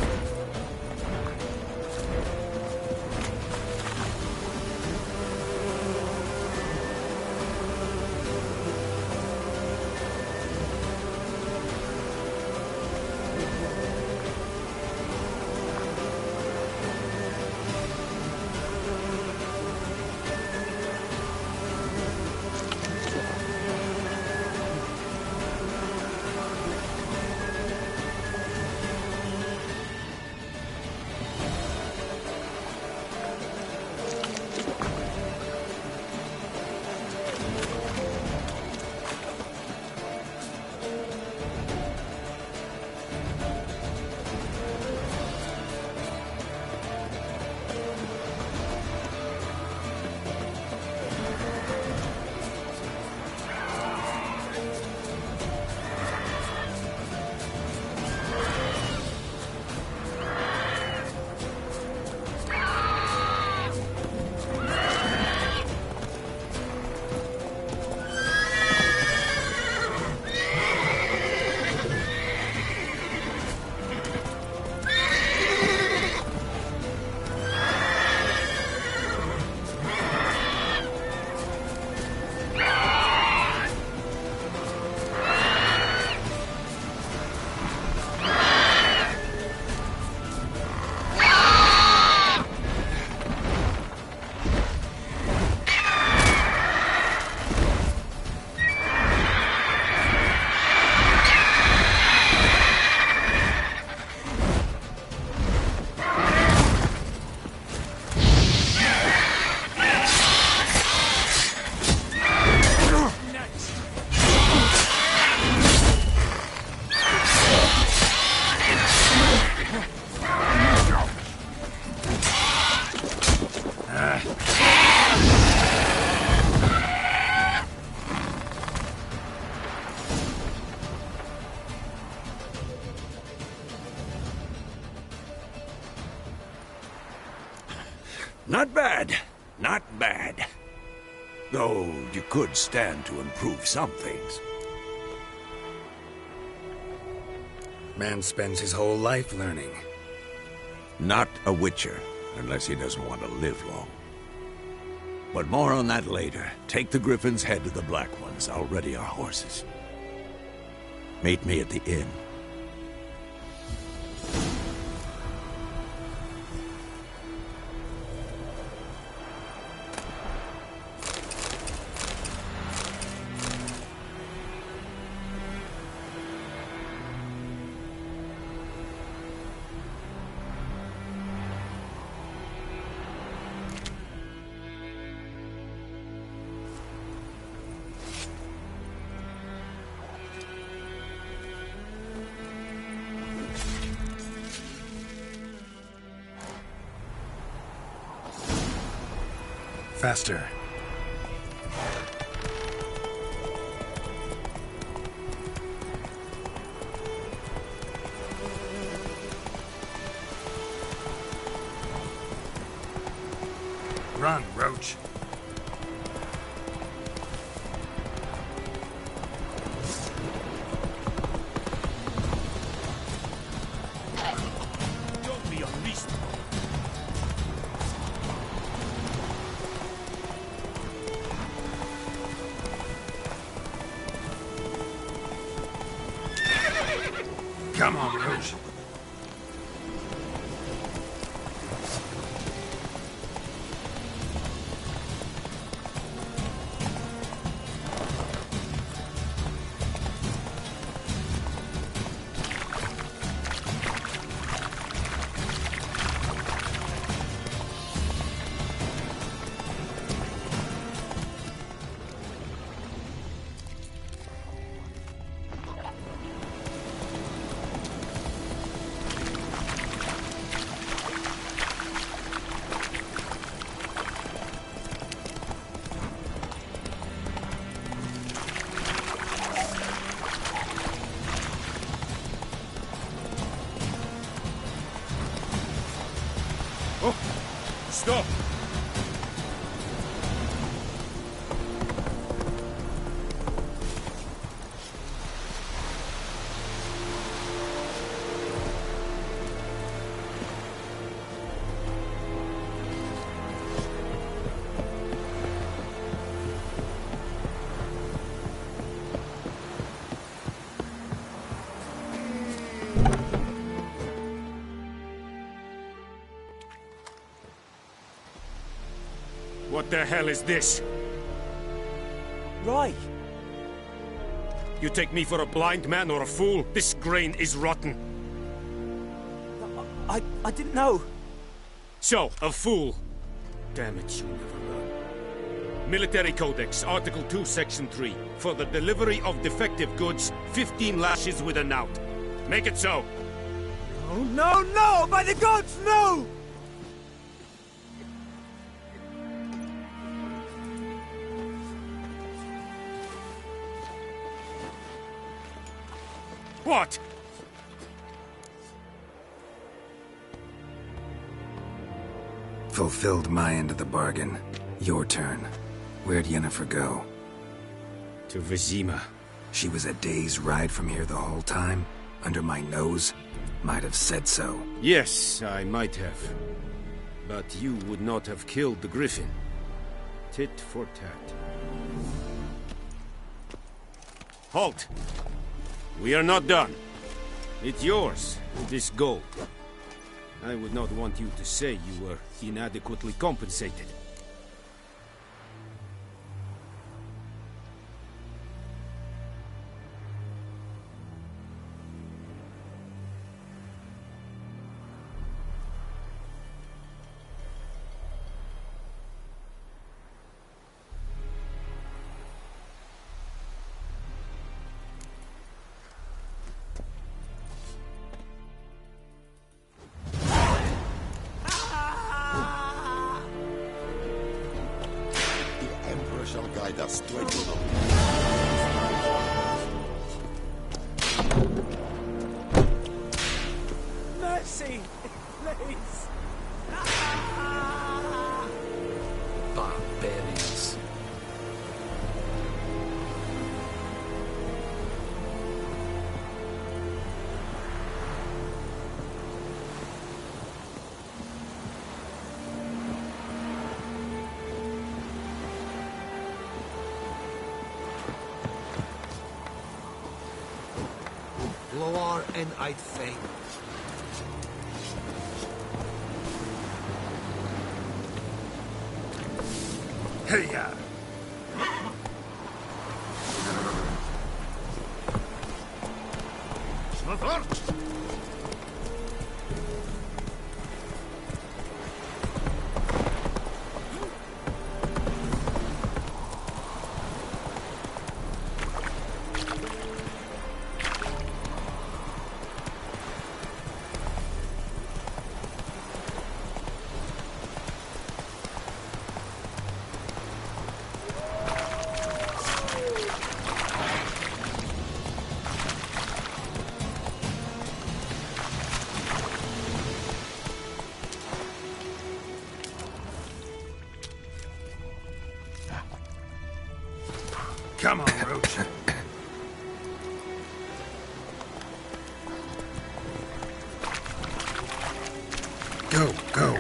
Not bad. Not bad. Though you could stand to improve some things. Man spends his whole life learning. Not a witcher, unless he doesn't want to live long. But more on that later. Take the Griffin's head to the Black Ones. I'll ready our horses. Meet me at the inn. Faster. Run, Roach. Don't be unleashed. Come on, Roach. Oh, stop! What the hell is this? Right. You take me for a blind man or a fool? This grain is rotten. I didn't know. So, a fool. Damn it, you never learn. Military Codex, Article 2, Section 3. For the delivery of defective goods, 15 lashes with a knout. Make it so. Oh, no, no! By the gods, no! What? Fulfilled my end of the bargain. Your turn. Where'd Yennefer go? To Vizima. She was a day's ride from here the whole time? Under my nose? Might have said so. Yes, I might have. But you would not have killed the Griffin. Tit for tat. Halt! We are not done. It's yours, this gold. I would not want you to say you were inadequately compensated. Gloar and I'd fain. Hey, ya! Come on, Roach. Go, go.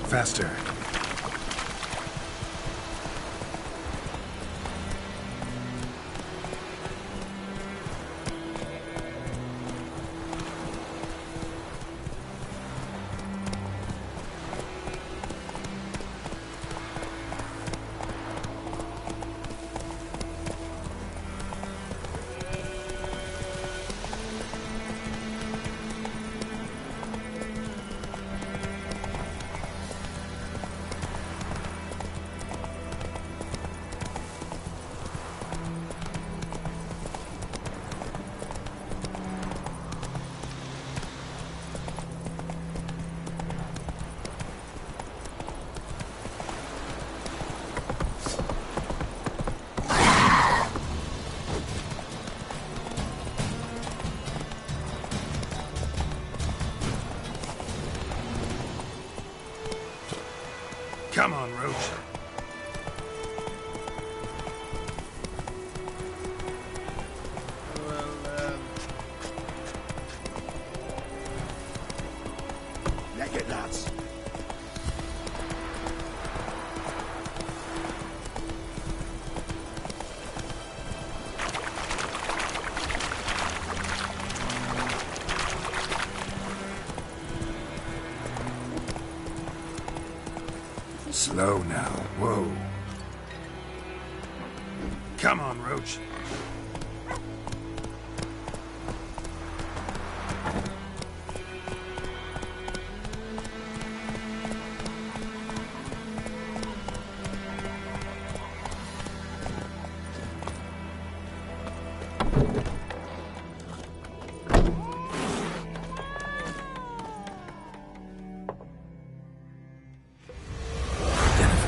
Faster. Come on, Roach. Leg it, lads. Slow now. Whoa. Come on, Roach.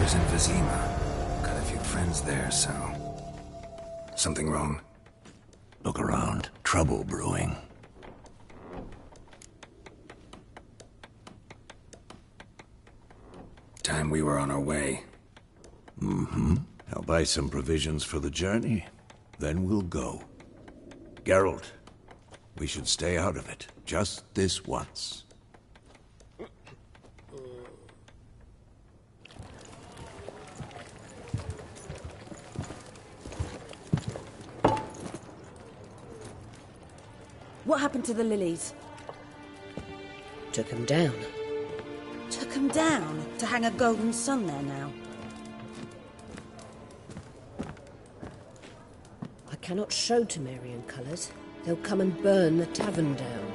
In Vizima. Got a few friends there, so... Something wrong? Look around. Trouble brewing. Time we were on our way. Mm-hmm. I'll buy some provisions for the journey. Then we'll go. Geralt, we should stay out of it. Just this once. What happened to the lilies? Took them down. Took them down to hang a golden sun there now. I cannot show Temerian colours. They'll come and burn the tavern down.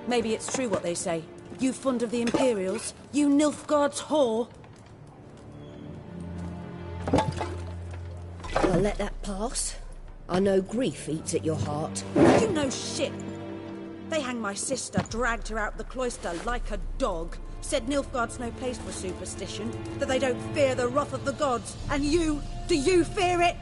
Maybe it's true what they say. You fond of the Imperials? You Nilfgaard's whore? I'll let that pass. I know grief eats at your heart. You know shit. They hanged my sister, dragged her out the cloister like a dog. Said Nilfgaard's no place for superstition, that they don't fear the wrath of the gods. And you, do you fear it?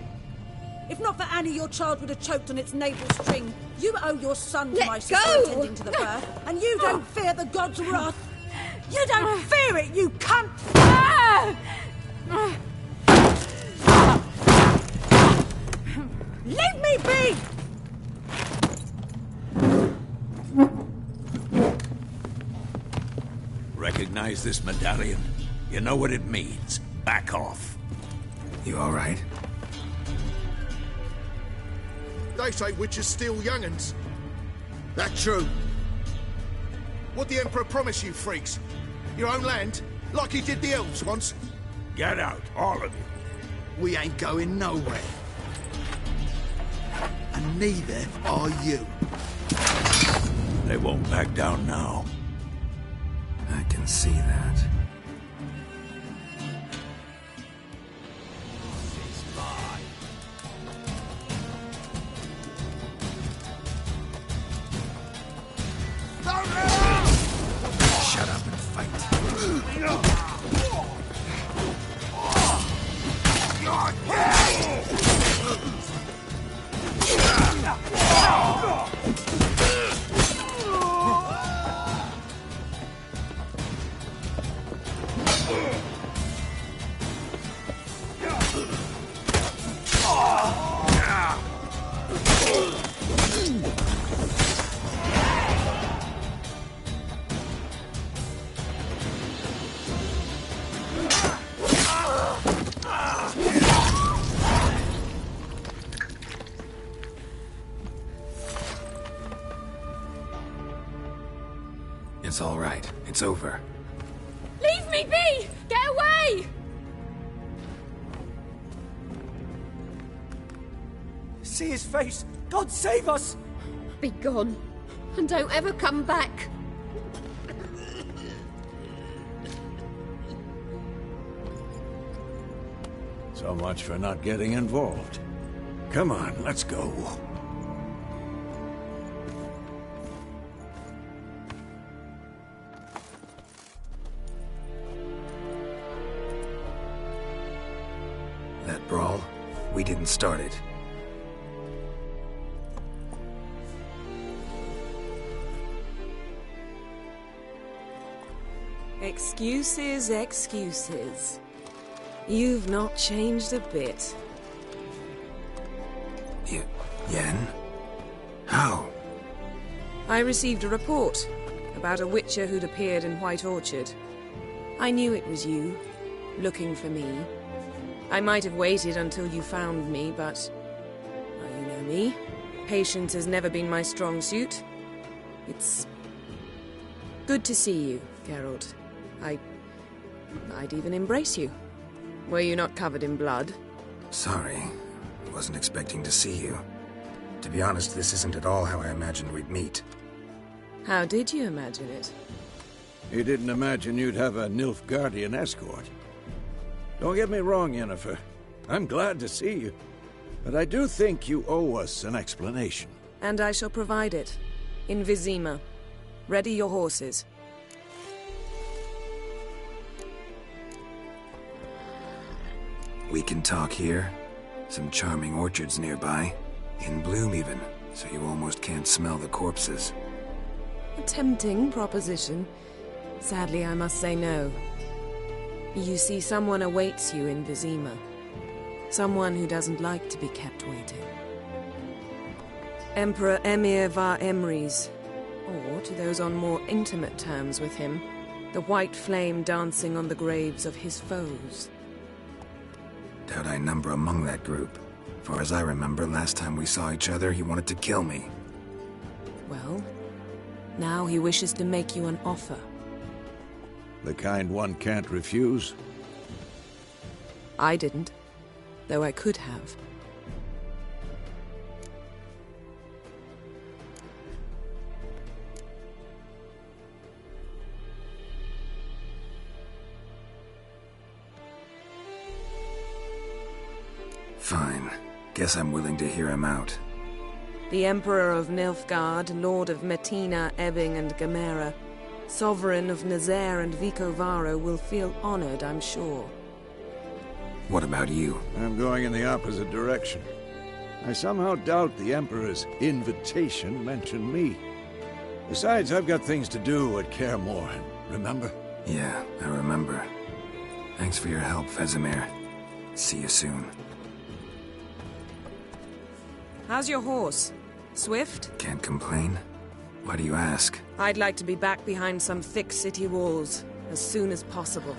If not for Annie, your child would have choked on its navel string. You owe your son to my sister attending to the birth, and you don't fear the gods' wrath. You don't fear it, you cunt! Leave me be! Recognize this medallion? You know what it means. Back off. You all right? They say witches steal young'uns. That true? What the Emperor promise you, freaks? Your own land? Like he did the elves once? Get out, all of you. We ain't going nowhere. And neither are you. They won't back down now. I can see that. Shut up and fight. It's all right. It's over. Leave me be! Get away! See his face! God save us! Be gone. And don't ever come back. So much for not getting involved. Come on, let's go. That brawl, we didn't start it. Excuses, excuses. You've not changed a bit. Yen? How? I received a report about a witcher who'd appeared in White Orchard. I knew it was you, looking for me. I might have waited until you found me, but... well, you know me. Patience has never been my strong suit. It's... good to see you, Geralt. I'd even embrace you. Were you not covered in blood? Sorry. Wasn't expecting to see you. To be honest, this isn't at all how I imagined we'd meet. How did you imagine it? You didn't imagine you'd have a Nilfgaardian escort. Don't get me wrong, Yennefer. I'm glad to see you. But I do think you owe us an explanation. And I shall provide it. In Vizima. Ready your horses. We can talk here. Some charming orchards nearby. In bloom even, so you almost can't smell the corpses. A tempting proposition. Sadly, I must say no. You see, someone awaits you in Vizima. Someone who doesn't like to be kept waiting. Emperor Emir var Emrys, or to those on more intimate terms with him, the white flame dancing on the graves of his foes. Doubt I number among that group. Far as I remember, last time we saw each other, he wanted to kill me. Well, now he wishes to make you an offer. The kind one can't refuse? I didn't, though I could have. Fine. Guess I'm willing to hear him out. The Emperor of Nilfgaard, Lord of Metina, Ebbing and Gamera, Sovereign of Nazaire and Vicovaro will feel honored, I'm sure. What about you? I'm going in the opposite direction. I somehow doubt the Emperor's invitation mentioned me. Besides, I've got things to do at Kaer Morhen, remember? Yeah, I remember. Thanks for your help, Vesemir. See you soon. How's your horse? Swift? Can't complain. Why do you ask? I'd like to be back behind some thick city walls as soon as possible.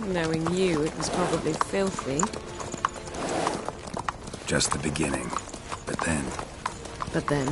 Knowing you, it was probably filthy. Just the beginning. But then... But then...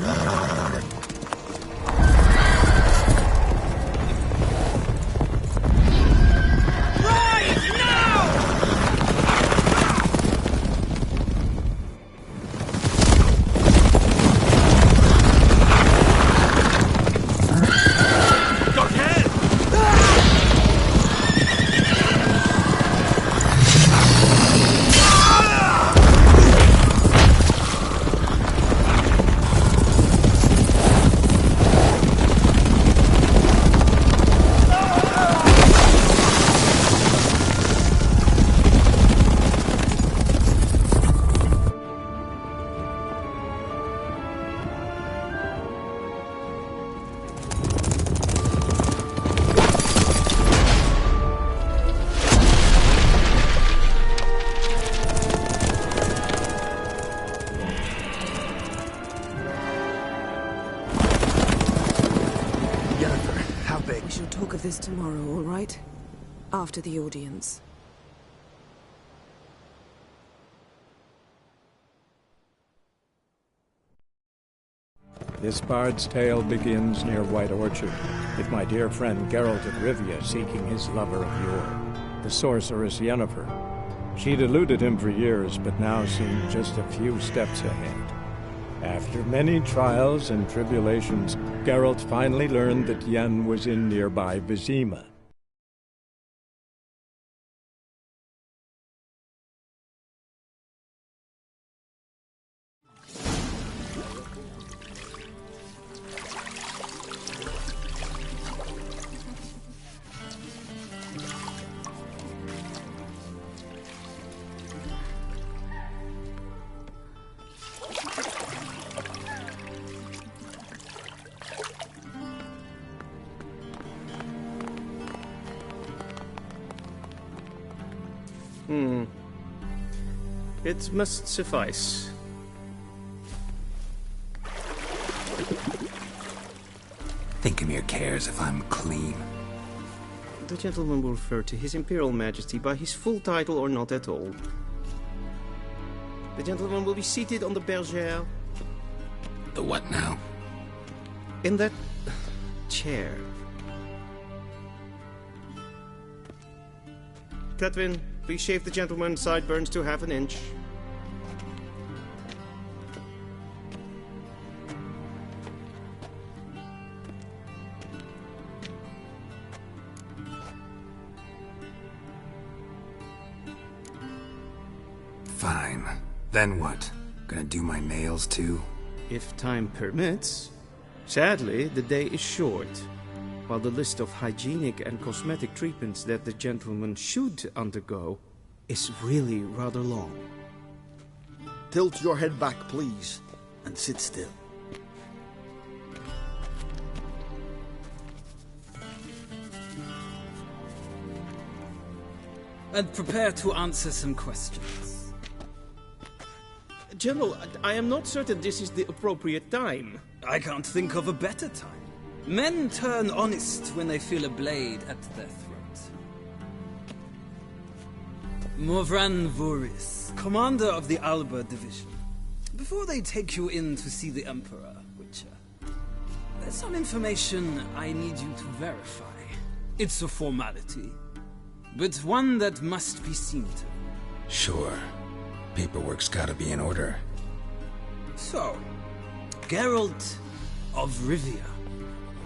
We shall talk of this tomorrow, all right? After the audience. This bard's tale begins near White Orchard, with my dear friend Geralt of Rivia seeking his lover of yore, the sorceress Yennefer. She'd eluded him for years, but now seemed just a few steps ahead. After many trials and tribulations, Geralt finally learned that Yen was in nearby Vizima. It must suffice. Think Emir cares if I'm clean? The gentleman will refer to His Imperial Majesty by his full title or not at all. The gentleman will be seated on the bergère. The what now? In that chair. Cletwin, please shave the gentleman's sideburns to ½ an inch. Fine. Then what? Gonna do my nails too? If time permits. Sadly, the day is short, while the list of hygienic and cosmetic treatments that the gentleman should undergo is really rather long. Tilt your head back, please, and sit still. And prepare to answer some questions. General, I am not certain this is the appropriate time. I can't think of a better time. Men turn honest when they feel a blade at their throat. Morvran Voris, commander of the Alba Division. Before they take you in to see the Emperor, Witcher, there's some information I need you to verify. It's a formality, but one that must be seen to. Sure. Paperwork's gotta be in order. So, Geralt of Rivia.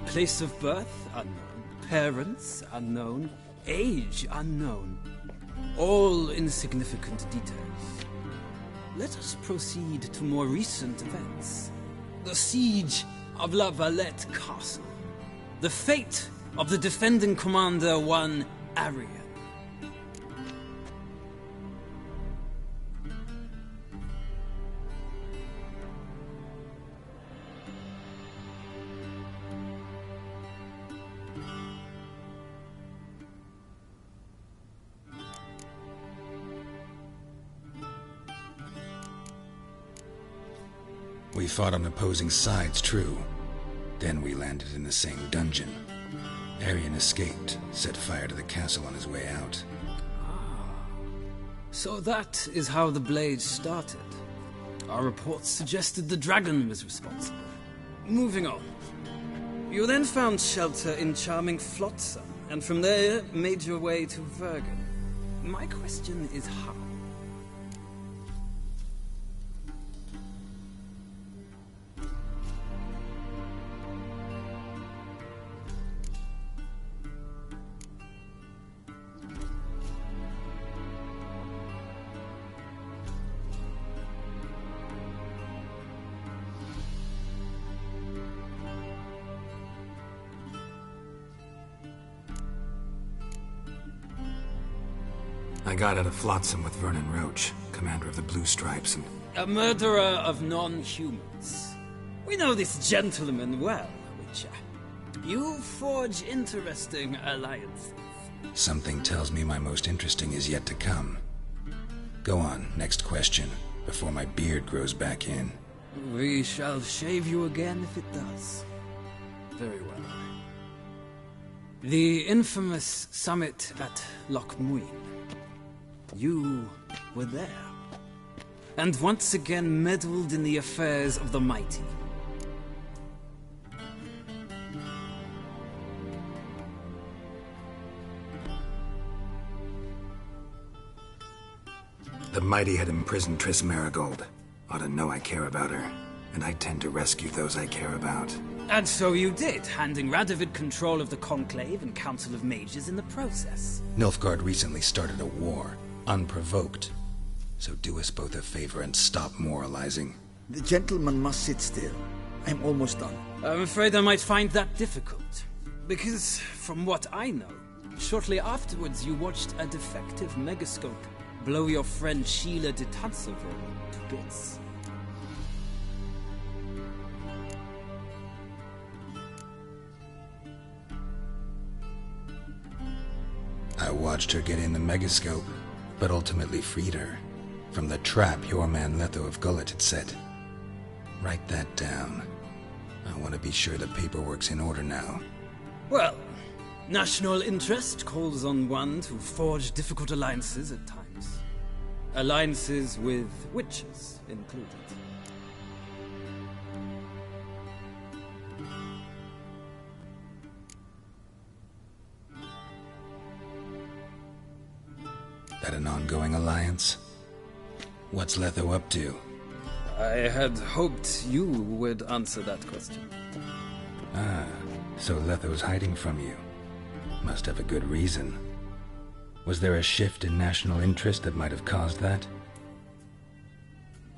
Place of birth unknown, parents unknown, age unknown. All insignificant details. Let us proceed to more recent events. The siege of La Valette Castle. The fate of the defending commander, one Arian. We fought on opposing sides, true. Then we landed in the same dungeon. Arian escaped, set fire to the castle on his way out. So that is how the Blade started. Our reports suggested the dragon was responsible. Moving on. You then found shelter in charming Flotsam, and from there made your way to Vergen. My question is how? I got out of Flotsam with Vernon Roach, commander of the Blue Stripes, and... A murderer of non-humans. We know this gentleman well, Witcher. You forge interesting alliances. Something tells me my most interesting is yet to come. Go on, next question, before my beard grows back in. We shall shave you again if it does. Very well. The infamous summit at Loch Muin. You were there, and once again meddled in the affairs of the mighty. The mighty had imprisoned Triss Marigold. Ought to know I care about her, and I tend to rescue those I care about. And so you did, handing Radovid control of the Conclave and Council of Mages in the process. Nilfgaard recently started a war. Unprovoked. So do us both a favor and stop moralizing. The gentleman must sit still. I'm almost done. I'm afraid I might find that difficult. Because, from what I know, shortly afterwards you watched a defective megascope blow your friend Sheila de Tansevo to bits. I watched her get in the megascope, but ultimately freed her from the trap your man Letho of Gullet had set. Write that down. I want to be sure the paperwork's in order now. Well, national interest calls on one to forge difficult alliances at times. Alliances with witches included. That an ongoing alliance? What's Letho up to? I had hoped you would answer that question. Ah, so Letho's hiding from you. Must have a good reason. Was there a shift in national interest that might have caused that?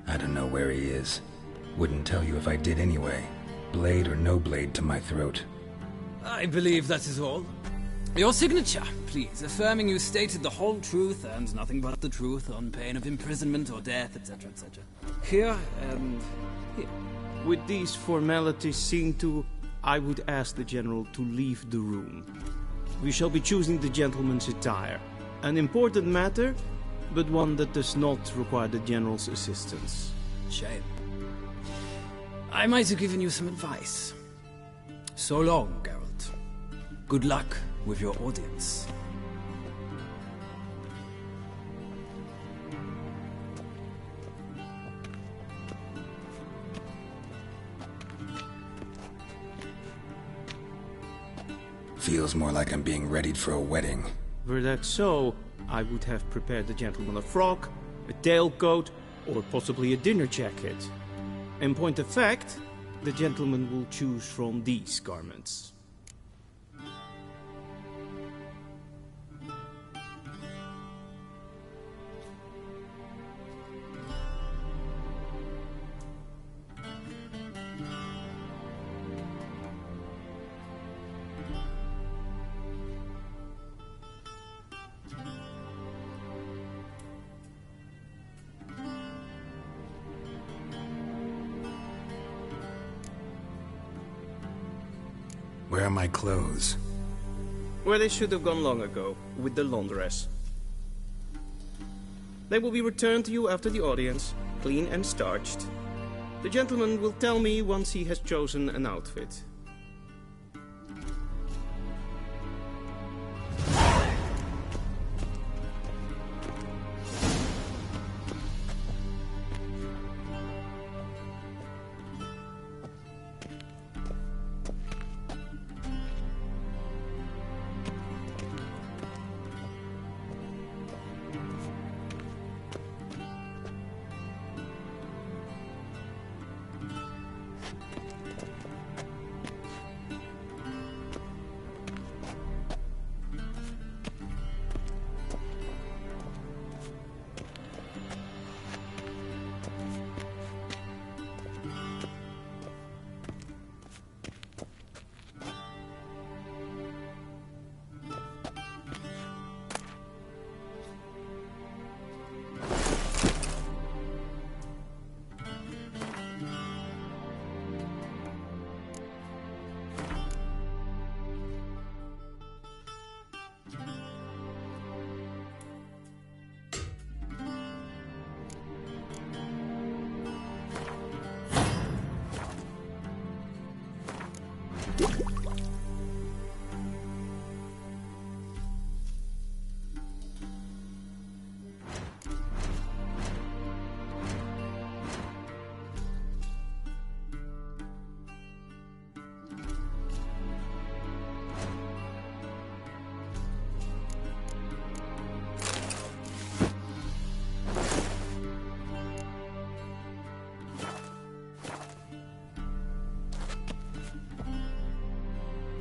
I don't know where he is. Wouldn't tell you if I did anyway. Blade or no blade to my throat. I believe that is all. Your signature, please, affirming you stated the whole truth and nothing but the truth on pain of imprisonment or death, etc., etc. Here and here. With these formalities seen to, I would ask the General to leave the room. We shall be choosing the gentleman's attire. An important matter, but one that does not require the General's assistance. Shame. I might have given you some advice. So long, Geralt. Good luck with your audience. Feels more like I'm being readied for a wedding. Were that so, I would have prepared the gentleman a frock, a tailcoat, or possibly a dinner jacket. In point of fact, the gentleman will choose from these garments. Where are my clothes? Where they should have gone long ago, with the laundress. They will be returned to you after the audience, clean and starched. The gentleman will tell me once he has chosen an outfit.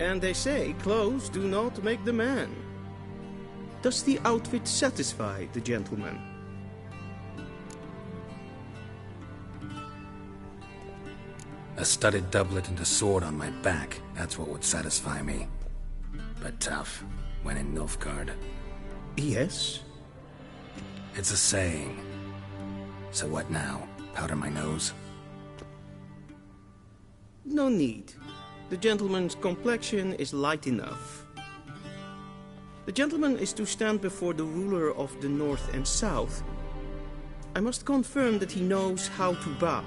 And they say clothes do not make the man. Does the outfit satisfy the gentleman? A studded doublet and a sword on my back, that's what would satisfy me. But tough, when in Nilfgaard. Yes? It's a saying. So what now? Powder my nose? No need. The gentleman's complexion is light enough. The gentleman is to stand before the ruler of the North and South. I must confirm that he knows how to bow.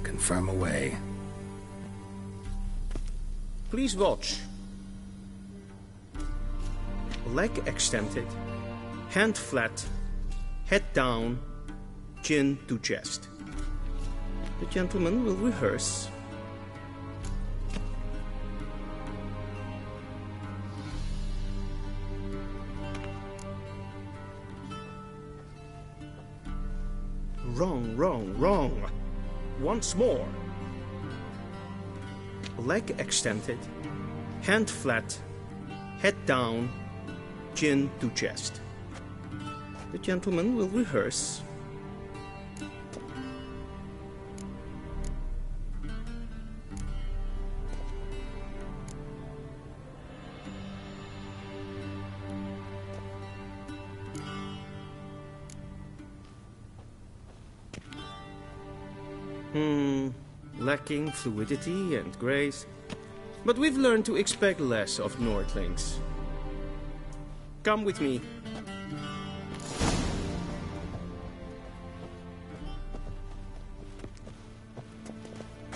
Confirm away. Please watch. Leg extended, hand flat, head down, chin to chest. The gentleman will rehearse. Wrong, wrong, wrong. Once more. Leg extended, hand flat, head down, chin to chest. The gentleman will rehearse. Lacking fluidity and grace. But we've learned to expect less of Nordlings. Come with me.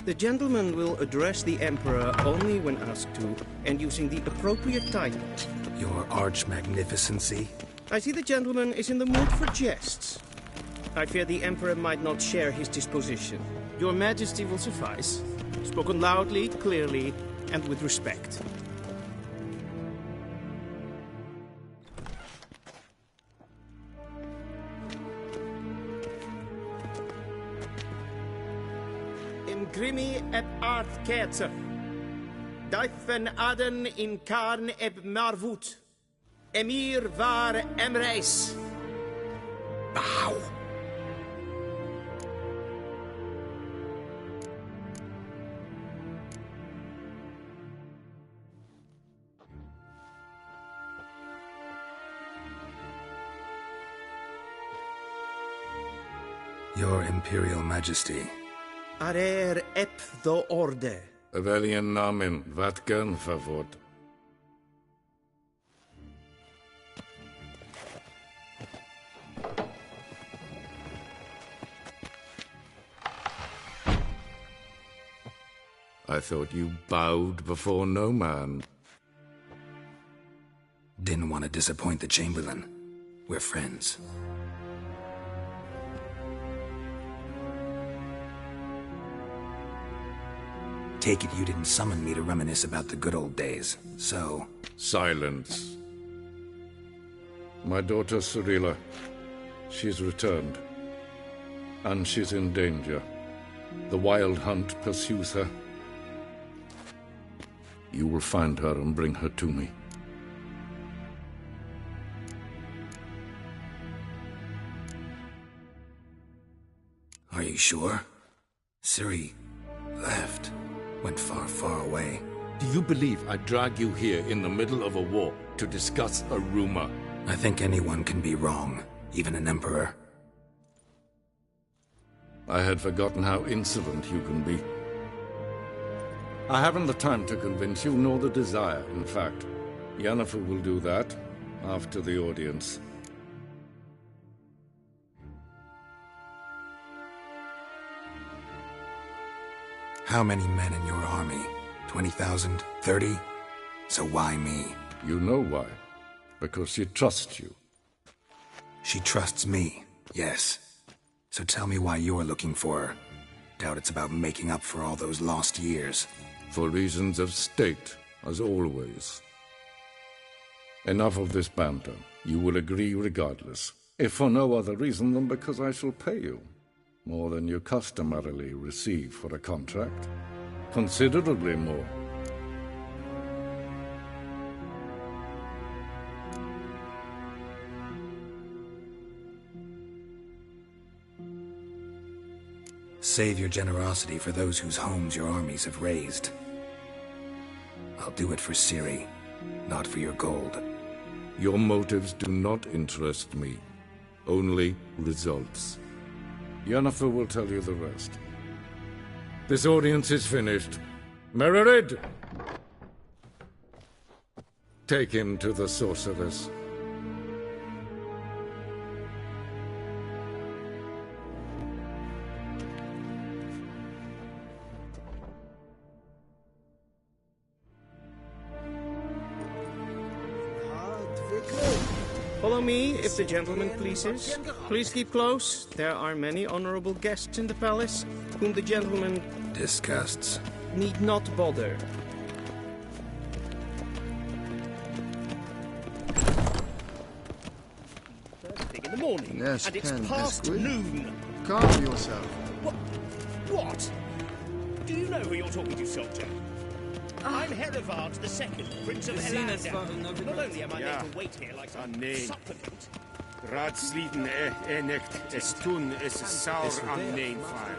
The gentleman will address the Emperor only when asked to, and using the appropriate title. Your Arch-Magnificency? I see the gentleman is in the mood for jests. I fear the Emperor might not share his disposition. Your Majesty will suffice. Spoken loudly, clearly, and with respect. Imgrimi eb art ketzer. Dijfen aden in karn eb marvoet. Emir var emreis. Bow. Your Imperial Majesty. Arer ep the orde. Welchen Namen, wat gern favort? I thought you bowed before no man. Didn't want to disappoint the Chamberlain. We're friends. Take it you didn't summon me to reminisce about the good old days, so... Silence. My daughter Cirilla, she's returned. And she's in danger. The Wild Hunt pursues her. You will find her and bring her to me. Are you sure? Ciri left. Went far, far away. Do you believe I drag you here in the middle of a war to discuss a rumor? I think anyone can be wrong, even an emperor. I had forgotten how insolent you can be. I haven't the time to convince you, nor the desire, in fact. Yennefer will do that after the audience. How many men in your army? 20,000? 30? So why me? You know why. Because she trusts you. She trusts me, yes. So tell me why you're looking for her. Doubt it's about making up for all those lost years. For reasons of state, as always. Enough of this banter. You will agree regardless. If for no other reason than because I shall pay you. More than you customarily receive for a contract. Considerably more. Save your generosity for those whose homes your armies have razed. I'll do it for Ciri, not for your gold. Your motives do not interest me. Only results. Yennefer will tell you the rest. This audience is finished. Mererid! Take him to the sorceress. Follow me, if the gentleman pleases. Please keep close. There are many honorable guests in the palace, whom the gentleman... disgusts. ...need not bother. First thing in the morning, Yes, and it's Ken, past biscuit. noon. Calm yourself. What? Do you know who you're talking to, soldier? I'm Herivard II, Prince of Elander. Not only am I made to wait here like some supplement... Raadsliden echt es tun es saur an neem fire.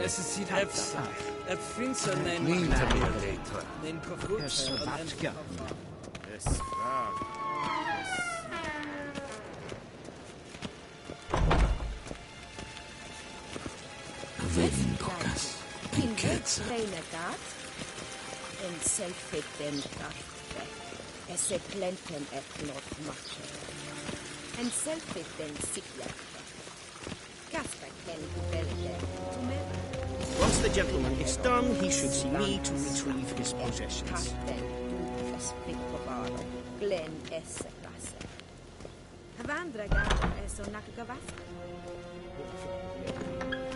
Es ist hier Epsa. Prince nein Neem te meer later. nein Kavut. Es Slatja. Es war. Windokas. En ketsa. En selfie den krachte. Esse plenten et not mache. En selfie den sikjekte. Kasper ken belde. Once the gentleman is done, he should see me to retrieve his possessions. Glen esse klasse. Vandra gaven es och nakagavast.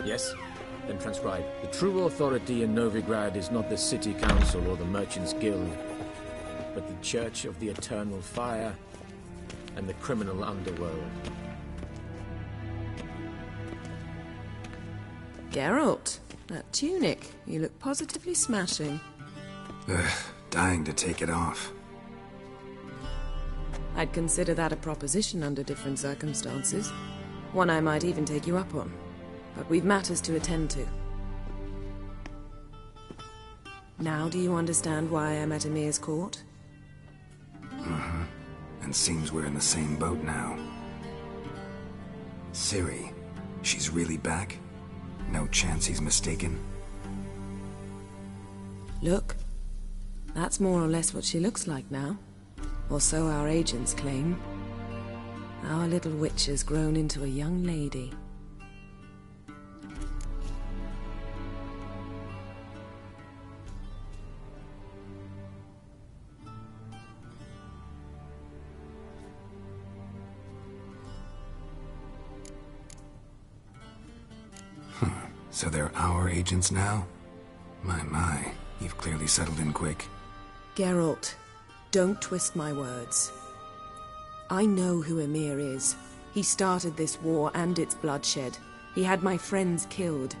Yes? Then transcribe. The true authority in Novigrad is not the city council or the merchants' guild, but the Church of the Eternal Fire and the criminal underworld. Geralt, that tunic. You look positively smashing. Ugh, dying to take it off. I'd consider that a proposition under different circumstances. One I might even take you up on. But we've matters to attend to. Now do you understand why I'm at Emir's court? Mm-hmm. And seems we're in the same boat now. Ciri, she's really back? No chance he's mistaken? Look, that's more or less what she looks like now. Or so our agents claim. Our little witch has grown into a young lady. So they're our agents now? My, you've clearly settled in quick. Geralt, don't twist my words. I know who Emir is. He started this war and its bloodshed. He had my friends killed.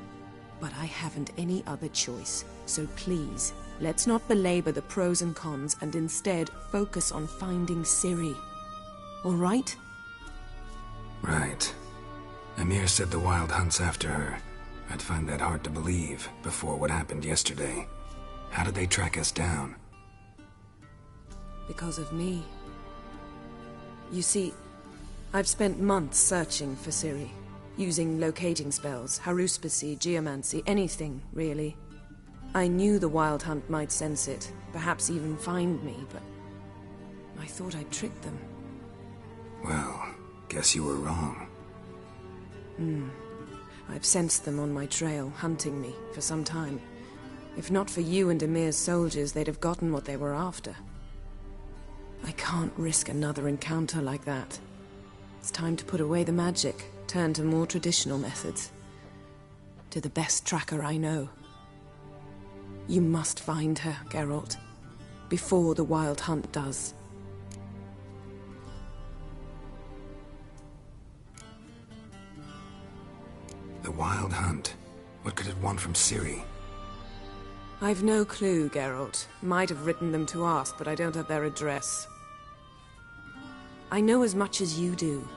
But I haven't any other choice. So please, let's not belabor the pros and cons and instead focus on finding Ciri. All right? Right. Emir said the Wild hunts after her. I'd find that hard to believe before what happened yesterday. How did they track us down? Because of me. You see, I've spent months searching for Ciri, using locating spells, haruspicy, geomancy, anything, really. I knew the Wild Hunt might sense it, perhaps even find me, but I thought I'd tricked them. Well, guess you were wrong. I've sensed them on my trail, hunting me, for some time. If not for you and Emir's soldiers, they'd have gotten what they were after. I can't risk another encounter like that. It's time to put away the magic, turn to more traditional methods. to the best tracker I know. You must find her, Geralt, before the Wild Hunt does. The Wild Hunt? What could it want from Ciri? I've no clue, Geralt. Might have written them to ask, but I don't have their address. I know as much as you do.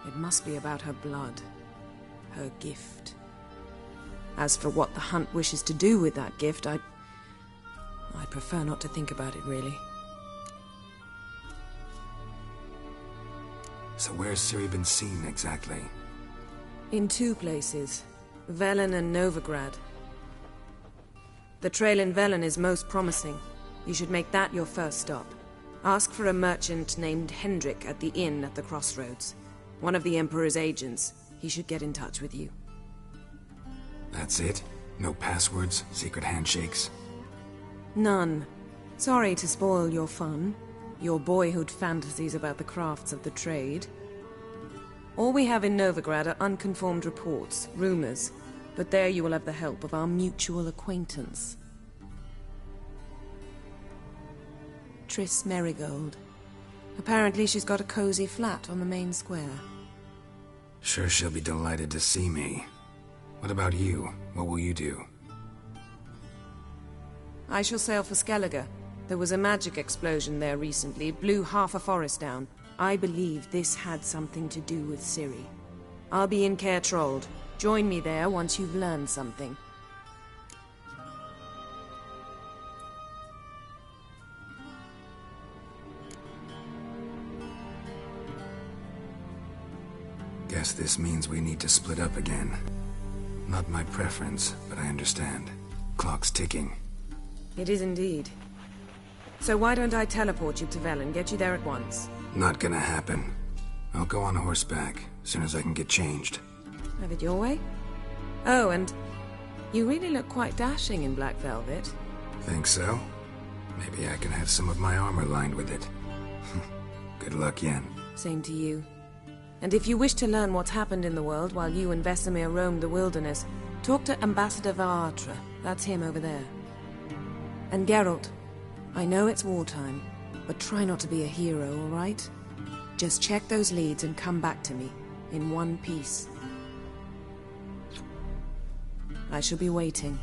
It must be about her blood. Her gift. As for what the Hunt wishes to do with that gift, I prefer not to think about it, really. So where's Ciri been seen, exactly? In 2 places. Velen and Novigrad. The trail in Velen is most promising. You should make that your first stop. Ask for a merchant named Hendrik at the inn at the crossroads. One of the Emperor's agents. He should get in touch with you. That's it? No passwords, secret handshakes? None. Sorry to spoil your fun. Your boyhood fantasies about the crafts of the trade. All we have in Novigrad are unconfirmed reports, rumors. But there you will have the help of our mutual acquaintance. Triss Merigold. Apparently she's got a cozy flat on the main square. Sure she'll be delighted to see me. What about you? What will you do? I shall sail for Skellige. There was a magic explosion there recently. It blew half a forest down. I believe this had something to do with Ciri. I'll be in Caer Trolde. Join me there once you've learned something. Guess this means we need to split up again. Not my preference, but I understand. Clock's ticking. It is indeed. So why don't I teleport you to Velen, get you there at once? Not gonna happen. I'll go on horseback, as soon as I can get changed. Have it your way? Oh, and you really look quite dashing in black velvet. Think so? Maybe I can have some of my armor lined with it. Good luck, Yen. Same to you. And if you wish to learn what's happened in the world while you and Vesemir roamed the wilderness, talk to Ambassador Vaatra. That's him over there. And Geralt, I know it's wartime, but try not to be a hero, all right? Just check those leads and come back to me, in one piece. I shall be waiting.